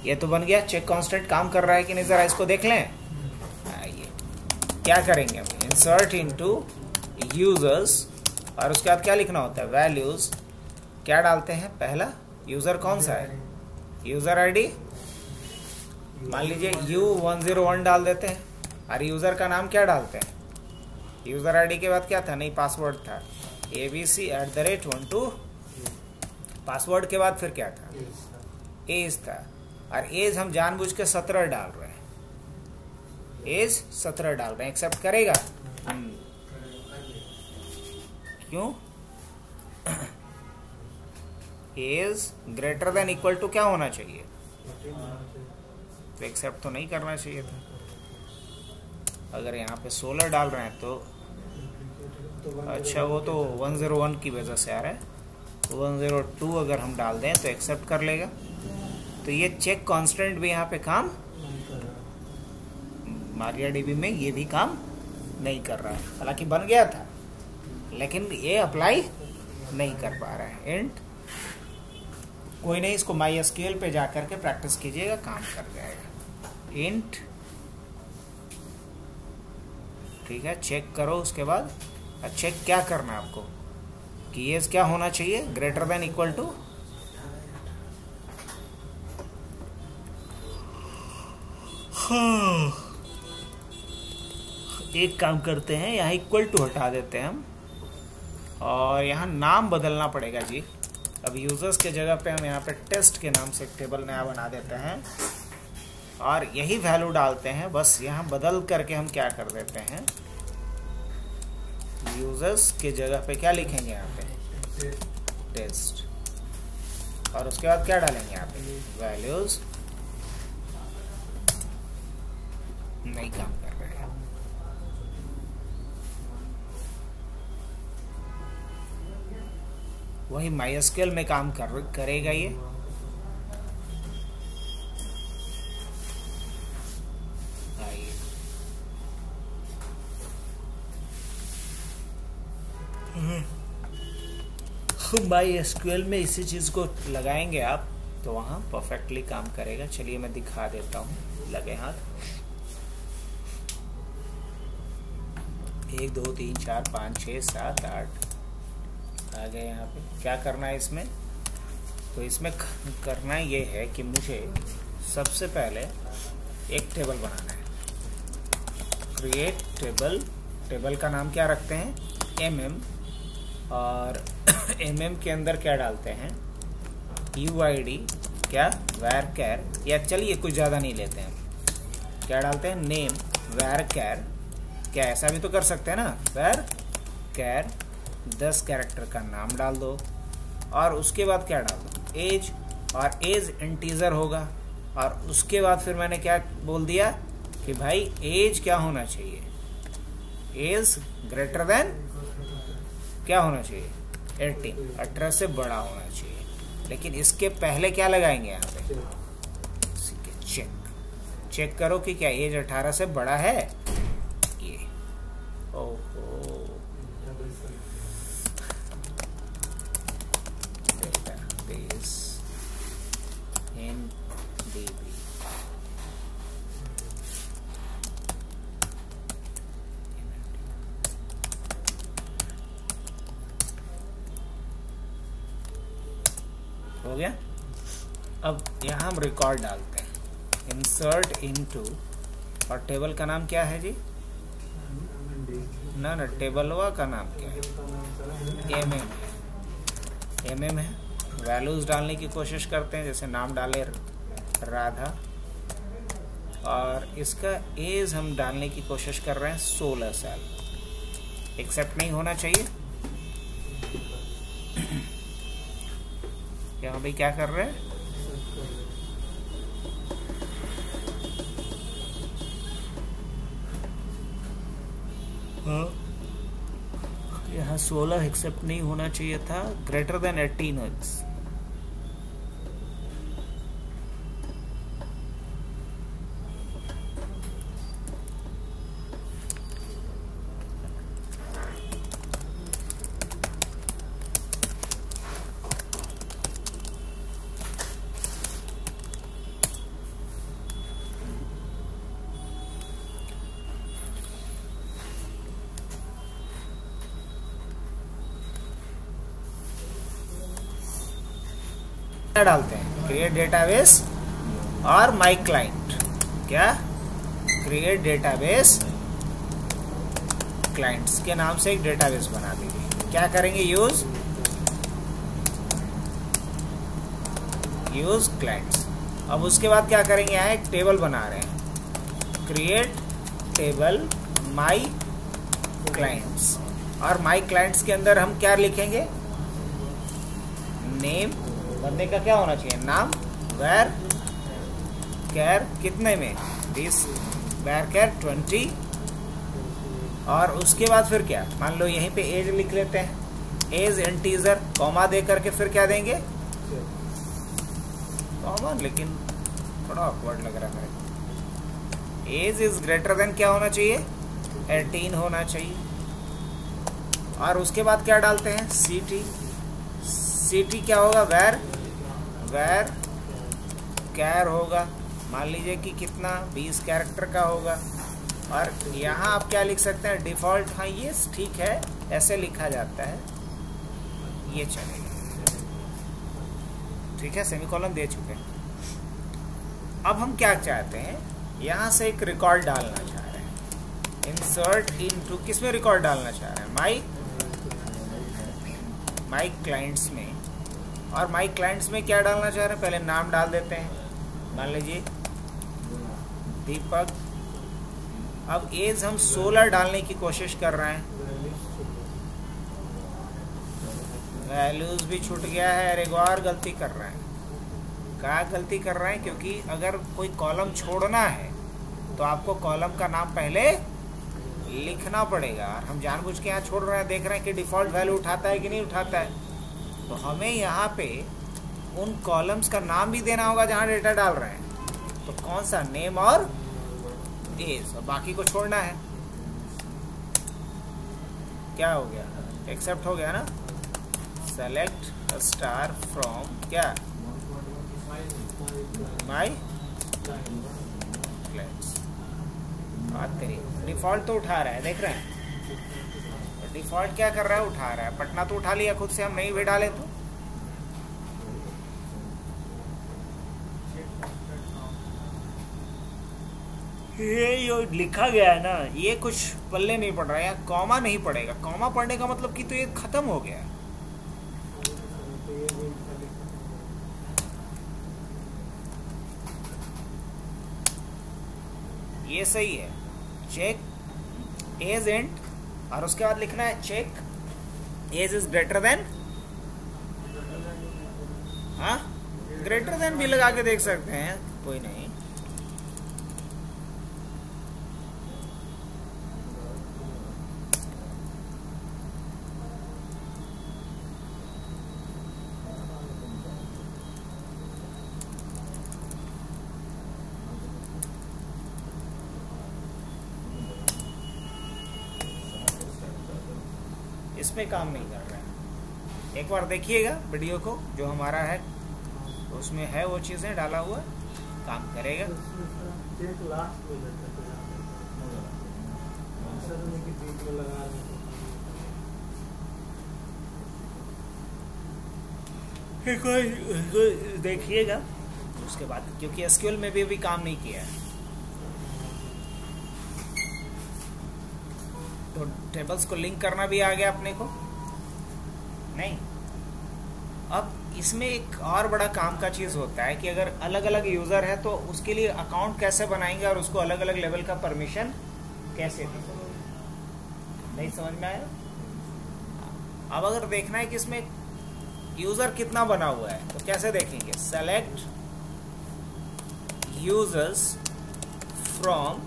ये तो बन गया। चेक कांस्टेंट काम कर रहा है कि नहीं, जरा इसको देख लें। आइए क्या करेंगे अब? इंसर्ट इनटू यूजर्स, और उसके बाद क्या लिखना होता है? वैल्यूज। क्या डालते हैं? पहला यूजर कौन सा है? यूजर आईडी मान लीजिए U101 डाल देते हैं। और यूजर का नाम क्या डालते हैं? यूजर आईडी के बाद क्या था? नहीं पासवर्ड था, abc@12। पासवर्ड के बाद फिर क्या था? एज था। और एज हम जानबूझ के 17 डाल रहे हैं। एज 17 डाल रहे हैं। एक्सेप्ट करेगा? क्यों? Age greater than equal to क्या होना चाहिए? तो एक्सेप्ट तो नहीं करना चाहिए था। अगर यहाँ पे 16 डाल रहे हैं तो अच्छा, वो तो 101 की वजह से आ रहा है। तो 102 अगर हम डाल दें तो एक्सेप्ट कर लेगा। तो ये चेक कांस्टेंट भी यहाँ पे काम, MariaDB में ये भी काम नहीं कर रहा है। हालांकि बन गया था लेकिन ये अप्लाई नहीं कर पा रहा है। इंट कोई नहीं, इसको MySQL पे जा करके प्रैक्टिस कीजिएगा, काम कर जाएगा। इंट ठीक है, चेक करो। उसके बाद चेक क्या करना है आपको कि ये क्या होना चाहिए? ग्रेटर देन इक्वल टू एक काम करते हैं, यहाँ इक्वल टू हटा देते हैं हम, और यहाँ नाम बदलना पड़ेगा जी। अब यूजर्स के जगह पे हम यहाँ पे टेस्ट के नाम से एक टेबल नया बना देते हैं और यही वैल्यू डालते हैं। बस यहाँ बदल करके हम क्या कर देते हैं, यूजर्स के जगह पे क्या लिखेंगे यहाँ पे, टेस्ट, और उसके बाद क्या डालेंगे यहाँ पे, वैल्यूज। नहीं काम कर रहे हैं। वही MySQL में काम करेगा ये। MySQL में इसी चीज को लगाएंगे आप तो वहां परफेक्टली काम करेगा। चलिए मैं दिखा देता हूँ, लगे हाथ। 1 2 3 4 5 6 7 8 आ गए। यहाँ पे क्या करना है इसमें, तो इसमें करना ये है कि मुझे सबसे पहले एक टेबल बनाना है। क्रिएट टेबल, टेबल का नाम क्या रखते हैं, MM, और MM के अंदर क्या डालते हैं, UID, क्या varchar, या चलिए कुछ ज़्यादा नहीं लेते हैं, क्या डालते हैं, नेम varchar, क्या ऐसा भी तो कर सकते हैं ना, varchar 10 कैरेक्टर का नाम डाल दो, और उसके बाद क्या डाल दो, एज, और एज इंटीजर होगा। और उसके बाद फिर मैंने क्या बोल दिया कि भाई एज क्या होना चाहिए, एज ग्रेटर देन क्या होना चाहिए, 18 से बड़ा होना चाहिए। लेकिन इसके पहले क्या लगाएंगे यहाँ पे, चेक करो कि क्या एज 18 से बड़ा है। ये ओहो, डेटाबेस इन DB, हो गया। अब यहाँ हम रिकॉर्ड डालते हैं, इंसर्ट इनटू, और टेबल का नाम क्या है जी, ना टेबलवा का नाम क्या है, MM है। वैल्यूज डालने की कोशिश करते हैं, जैसे नाम डाले राधा, और इसका एज हम डालने की कोशिश कर रहे हैं 16 साल। एक्सेप्ट नहीं होना चाहिए। यहाँ भाई क्या कर रहे हैं, यहाँ 16 एक्सेप्ट नहीं होना चाहिए था, ग्रेटर देन 18 डालते हैं, क्रिएट डेटाबेस और माई क्लाइंट, क्या क्रिएट डेटाबेस, क्लाइंट्स के नाम से एक डेटाबेस बना दीजिए। क्या करेंगे, यूज क्लाइंट्स। अब उसके बाद क्या करेंगे, यहाँ एक टेबल बना रहे हैं, क्रिएट टेबल माई क्लाइंट्स, और माई क्लाइंट्स के अंदर हम क्या लिखेंगे, नेम, बंदे का क्या होना चाहिए, नाम, वेर कैर कितने में 20, वेर कैर 20, और उसके बाद फिर क्या, मान लो यहीं पे एज लिख लेते हैं, एज इंटीजर, कॉमा दे करके फिर क्या देंगे, कॉमा, लेकिन थोड़ा ऑकवर्ड लग रहा है मेरे। एज इज ग्रेटर देन क्या होना चाहिए, 18 होना चाहिए। और उसके बाद क्या डालते हैं, सिटी क्या होगा, वेर कैर होगा, मान लीजिए कि कितना 20 कैरेक्टर का होगा। और यहाँ आप क्या लिख सकते हैं, डिफॉल्ट, हाँ ये ठीक है, ऐसे लिखा जाता है, ये चलेगा, ठीक है, सेमीकोलन दे चुके हैं। अब हम क्या चाहते हैं, यहां से एक रिकॉर्ड डालना चाह रहे हैं, इंसर्ट इनटू, किस में रिकॉर्ड डालना चाह रहे हैं, माई क्लाइंट्स में। और माई क्लाइंट्स में क्या डालना चाह रहे हैं, पहले नाम डाल देते हैं, मान लीजिए दीपक। अब एज हम 16 डालने की कोशिश कर रहे हैं, वैल्यूज भी छूट गया है और एक और गलती कर रहे हैं। क्या गलती कर रहे हैं, क्योंकि अगर कोई कॉलम छोड़ना है तो आपको कॉलम का नाम पहले लिखना पड़ेगा, और हम जानबूझ के यहाँ छोड़ रहे हैं, देख रहे हैं कि डिफॉल्ट वैल्यू उठाता है कि नहीं उठाता है। तो हमें यहाँ पे उन कॉलम्स का नाम भी देना होगा जहाँ डेटा डाल रहे हैं, तो कौन सा, नेम और एज, और बाकी को छोड़ना है। क्या हो गया, एक्सेप्ट हो गया ना। सेलेक्ट स्टार फ्रॉम क्या, माई क्लाइंट्स। बात करिए, डिफॉल्ट तो उठा रहा है, देख रहे हैं डिफॉल्ट क्या कर रहा है, उठा रहा है। पटना तो उठा लिया खुद से, हम नहीं भी डाले तो। ये जो लिखा गया है ना, ये कुछ पल्ले नहीं पड़ रहा है, यहाँ कॉमा नहीं पड़ेगा। कॉमा पड़ने का मतलब कि तो ये खत्म हो गया है। ये सही है, चेक एज एंड, और उसके बाद लिखना है check age is greater than, हाँ ग्रेटर देन भी लगा के देख सकते हैं, कोई नहीं। इसमें काम नहीं कर रहा है। एक बार देखिएगा वीडियो को, जो हमारा है उसमें है वो चीजें डाला हुआ, काम करेगा। देखिएगा उसके बाद, क्योंकि एसक्यूएल में भी अभी काम नहीं किया है, तो टेबल्स को लिंक करना भी आ गया अपने को नहीं। अब इसमें एक और बड़ा काम का चीज होता है कि अगर अलग अलग यूजर है तो उसके लिए अकाउंट कैसे बनाएंगे और उसको अलग अलग लेवल का परमिशन कैसे दें, नहीं समझ में आया। अब अगर देखना है कि इसमें यूजर कितना बना हुआ है तो कैसे देखेंगे, select users from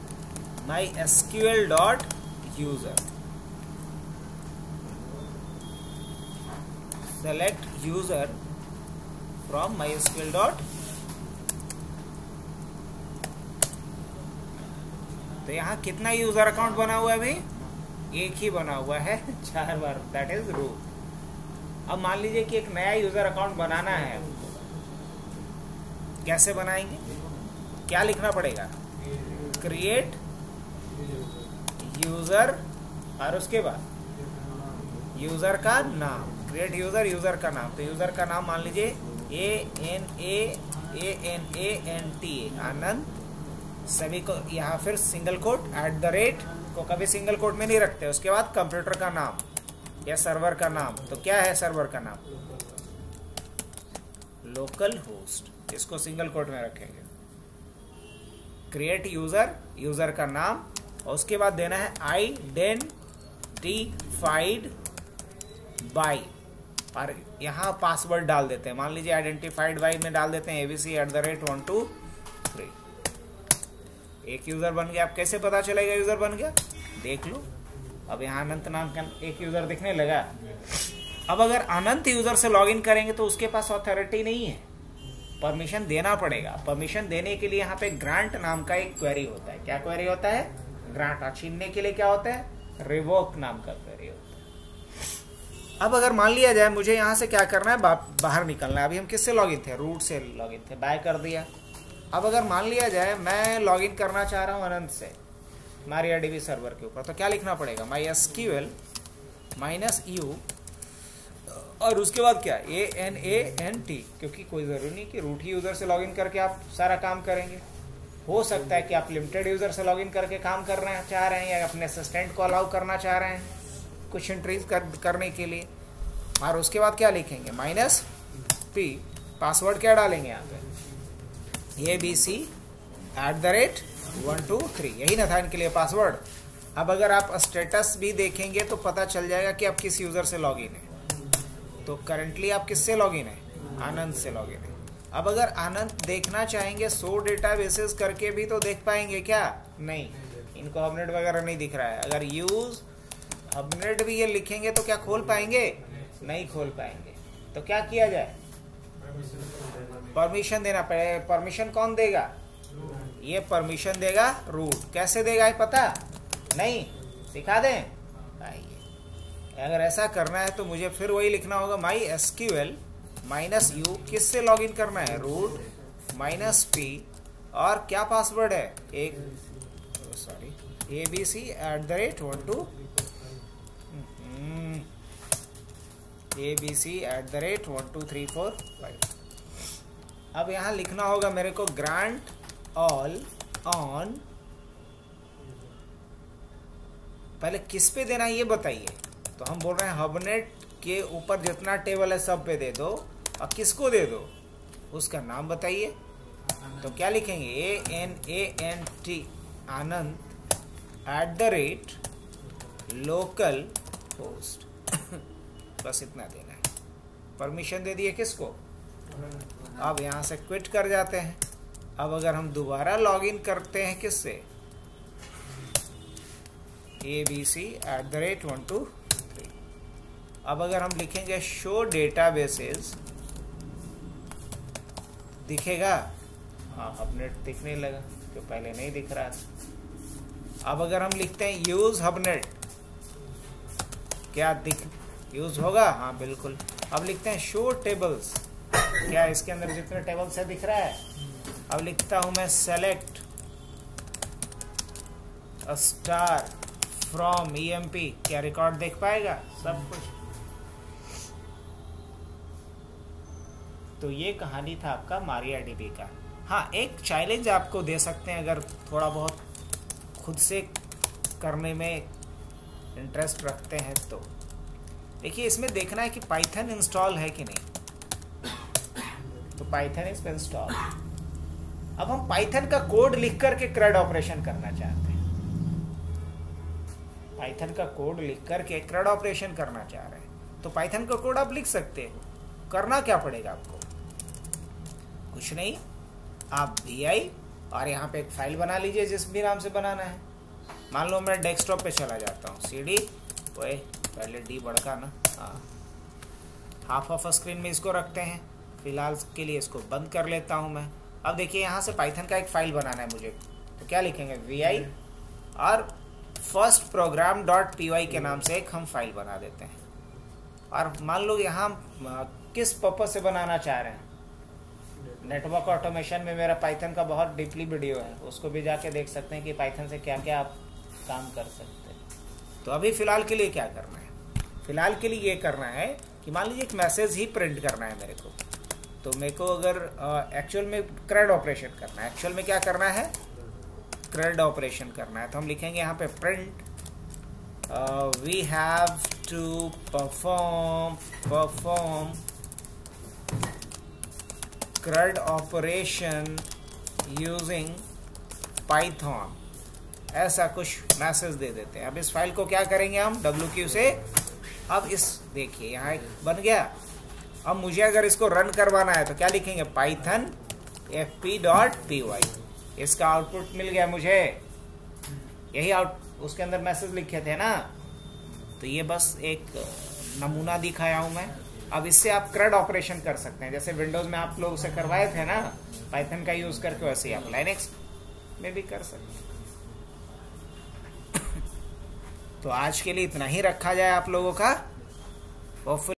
my SQL dot user, select user from mysql dot, तो यहाँ कितना यूजर अकाउंट बना हुआ है भाई, एक ही बना हुआ है 4 बार, दैट इज रूट। अब मान लीजिए कि एक नया यूजर अकाउंट बनाना है, कैसे बनाएंगे, क्या लिखना पड़ेगा, क्रिएट यूजर और उसके बाद यूजर का नाम, क्रिएट यूजर, यूजर का नाम। तो यूजर का नाम मान लीजिए ANANT आनंद, सभी को यहाँ फिर सिंगल कोट @ को कभी सिंगल कोट में नहीं रखते। उसके बाद कंप्यूटर का नाम या सर्वर का नाम, तो क्या है सर्वर का नाम, लोकल होस्ट, इसको सिंगल कोट में रखेंगे। क्रिएट यूजर, यूजर का नाम, और उसके बाद देना है आइडेंटिफाइड बाय, और यहाँ पासवर्ड डाल देते हैं, मान लीजिए आइडेंटिफाइड बाय में डाल देते हैं abc@123। एक यूजर बन गया। अब कैसे पता चलेगा यूजर बन गया, देख लो। अब यहाँ अनंत नाम का एक यूजर दिखने लगा। अब अगर अनंत यूजर से लॉगिन करेंगे तो उसके पास ऑथोरिटी नहीं है, परमिशन देना पड़ेगा। परमिशन देने के लिए यहाँ पे ग्रांट नाम का एक क्वेरी होता है। क्या क्वेरी होता है, ग्रांट। और छीनने के लिए क्या होता है, रिवोक नाम का क्वेरी होता है। अब अगर मान लिया जाए मुझे यहाँ से क्या करना है, बाहर निकलना है। अभी हम किससे लॉगिन थे, रूट से लॉगिन थे, बाय कर दिया। अब अगर मान लिया जाए मैं लॉगिन करना चाह रहा हूँ अनंत से MariaDB सर्वर के ऊपर, तो क्या लिखना पड़ेगा, MySQL -u और उसके बाद क्या, ANANT, क्योंकि कोई जरूरी नहीं कि रूट ही यूजर से लॉगिन करके आप सारा काम करेंगे। हो सकता है कि आप लिमिटेड यूजर से लॉगिन करके काम करना चाह रहे हैं या अपने असिस्टेंट को अलाउ करना चाह रहे हैं कुछ एंट्रीज करने के लिए। और उसके बाद क्या लिखेंगे, -p, पासवर्ड क्या डालेंगे यहाँ पे, abc@123, यही ना था इनके लिए पासवर्ड। अब अगर आप स्टेटस भी देखेंगे तो पता चल जाएगा कि आप किस यूजर से लॉगिन है। तो करंटली आप किससे लॉगिन है, आनंद से लॉगिन है। अब अगर आनंद देखना चाहेंगे सो डेटाबेसेस करके भी तो देख पाएंगे क्या, नहीं, इनको हबनेट वगैरह नहीं दिख रहा है। अगर यूज हबनेट भी ये लिखेंगे तो क्या खोल पाएंगे, नहीं खोल पाएंगे। तो क्या किया जाए, परमिशन देना पड़ेगा। परमिशन कौन देगा, ये परमिशन देगा रूट। कैसे देगा ये पता नहीं, सिखा दें। आइए, अगर ऐसा करना है तो मुझे फिर वही लिखना होगा, MySQL -u, किससे लॉगिन करना है, रूट -p, और क्या पासवर्ड है, abc@12345। अब यहां लिखना होगा मेरे को ग्रांट ऑल ऑन, पहले किस पे देना है ये बताइए। तो हम बोल रहे हैं हबनेट के ऊपर जितना टेबल है सब पे दे दो, और किसको दे दो उसका नाम बताइए। तो क्या लिखेंगे, ANANT आनंद @local-host बस इतना देना है। परमिशन दे दिए किसको, अब यहां से क्विट कर जाते हैं। अब अगर हम दोबारा लॉगिन करते हैं किससे, abc@123। अब अगर हम लिखेंगे शो डेटाबेसेस, दिखेगा, हाँ हबनेट दिखने लगा, जो पहले नहीं दिख रहा था। अब अगर हम लिखते हैं यूज हबनेट, क्या यूज होगा, हाँ बिल्कुल। अब लिखते हैं शो टेबल्स, क्या इसके अंदर जितने टेबल्स है दिख रहा है। अब लिखता हूं मैं सेलेक्ट स्टार फ्रॉम EMP, क्या रिकॉर्ड देख पाएगा सब कुछ। तो ये कहानी था आपका MariaDB का। हाँ, एक चैलेंज आपको दे सकते हैं अगर थोड़ा बहुत खुद से करने में इंटरेस्ट रखते हैं तो। देखिए, इसमें देखना है कि पाइथन इंस्टॉल है कि नहीं। तो पाइथन इज इंस्टॉल। अब हम पाइथन का कोड लिख करके CRUD ऑपरेशन करना चाहते हैं, पाइथन का कोड लिख करके CRUD ऑपरेशन करना चाह रहे हैं। तो पाइथन का कोड आप लिख सकते हो। करना क्या पड़ेगा आपको, कुछ नहीं, आप vi और यहाँ पे एक फाइल बना लीजिए जिस भी नाम से बनाना है। मान लो मैं डेस्कटॉप पे चला जाता हूँ, cd, ओए पहले d बढ़का ना, हाँ, हाफ ऑफ स्क्रीन में इसको रखते हैं। फिलहाल के लिए इसको बंद कर लेता हूँ मैं। अब देखिए, यहाँ से पाइथन का एक फाइल बनाना है मुझे। तो क्या लिखेंगे, vi और फर्स्ट program.py के नाम से एक हम फाइल बना देते हैं। और मान लो यहाँ किस पर्पज से बनाना चाह रहे हैं, नेटवर्क ऑटोमेशन में मेरा पाइथन का बहुत डीपली वीडियो है, उसको भी जाके देख सकते हैं कि पाइथन से क्या क्या आप काम कर सकते हैं। तो अभी फिलहाल के लिए क्या करना है, फिलहाल के लिए ये करना है कि मान लीजिए एक मैसेज ही प्रिंट करना है मेरे को। तो मेरे को अगर एक्चुअल में CRUD ऑपरेशन करना है, एक्चुअल में क्या करना है, CRUD ऑपरेशन करना है। तो हम लिखेंगे यहाँ पे print we have to perform CRUD operation using Python, ऐसा कुछ मैसेज दे देते हैं। अब इस फाइल को क्या करेंगे हम, WQ से। अब इस देखिए यहाँ एक बन गया। अब मुझे अगर इसको रन करवाना है तो क्या लिखेंगे, पाइथन fp.py। इसका आउटपुट मिल गया मुझे, यही उसके अंदर मैसेज लिखे थे ना। तो ये बस एक नमूना दिखाया हूं मैं। अब इससे आप CRUD ऑपरेशन कर सकते हैं, जैसे विंडोज में आप लोग से करवाए थे ना पाइथन का यूज करके, वैसे ही आप लिनक्स में भी कर सकते हैं। तो आज के लिए इतना ही रखा जाए आप लोगों का।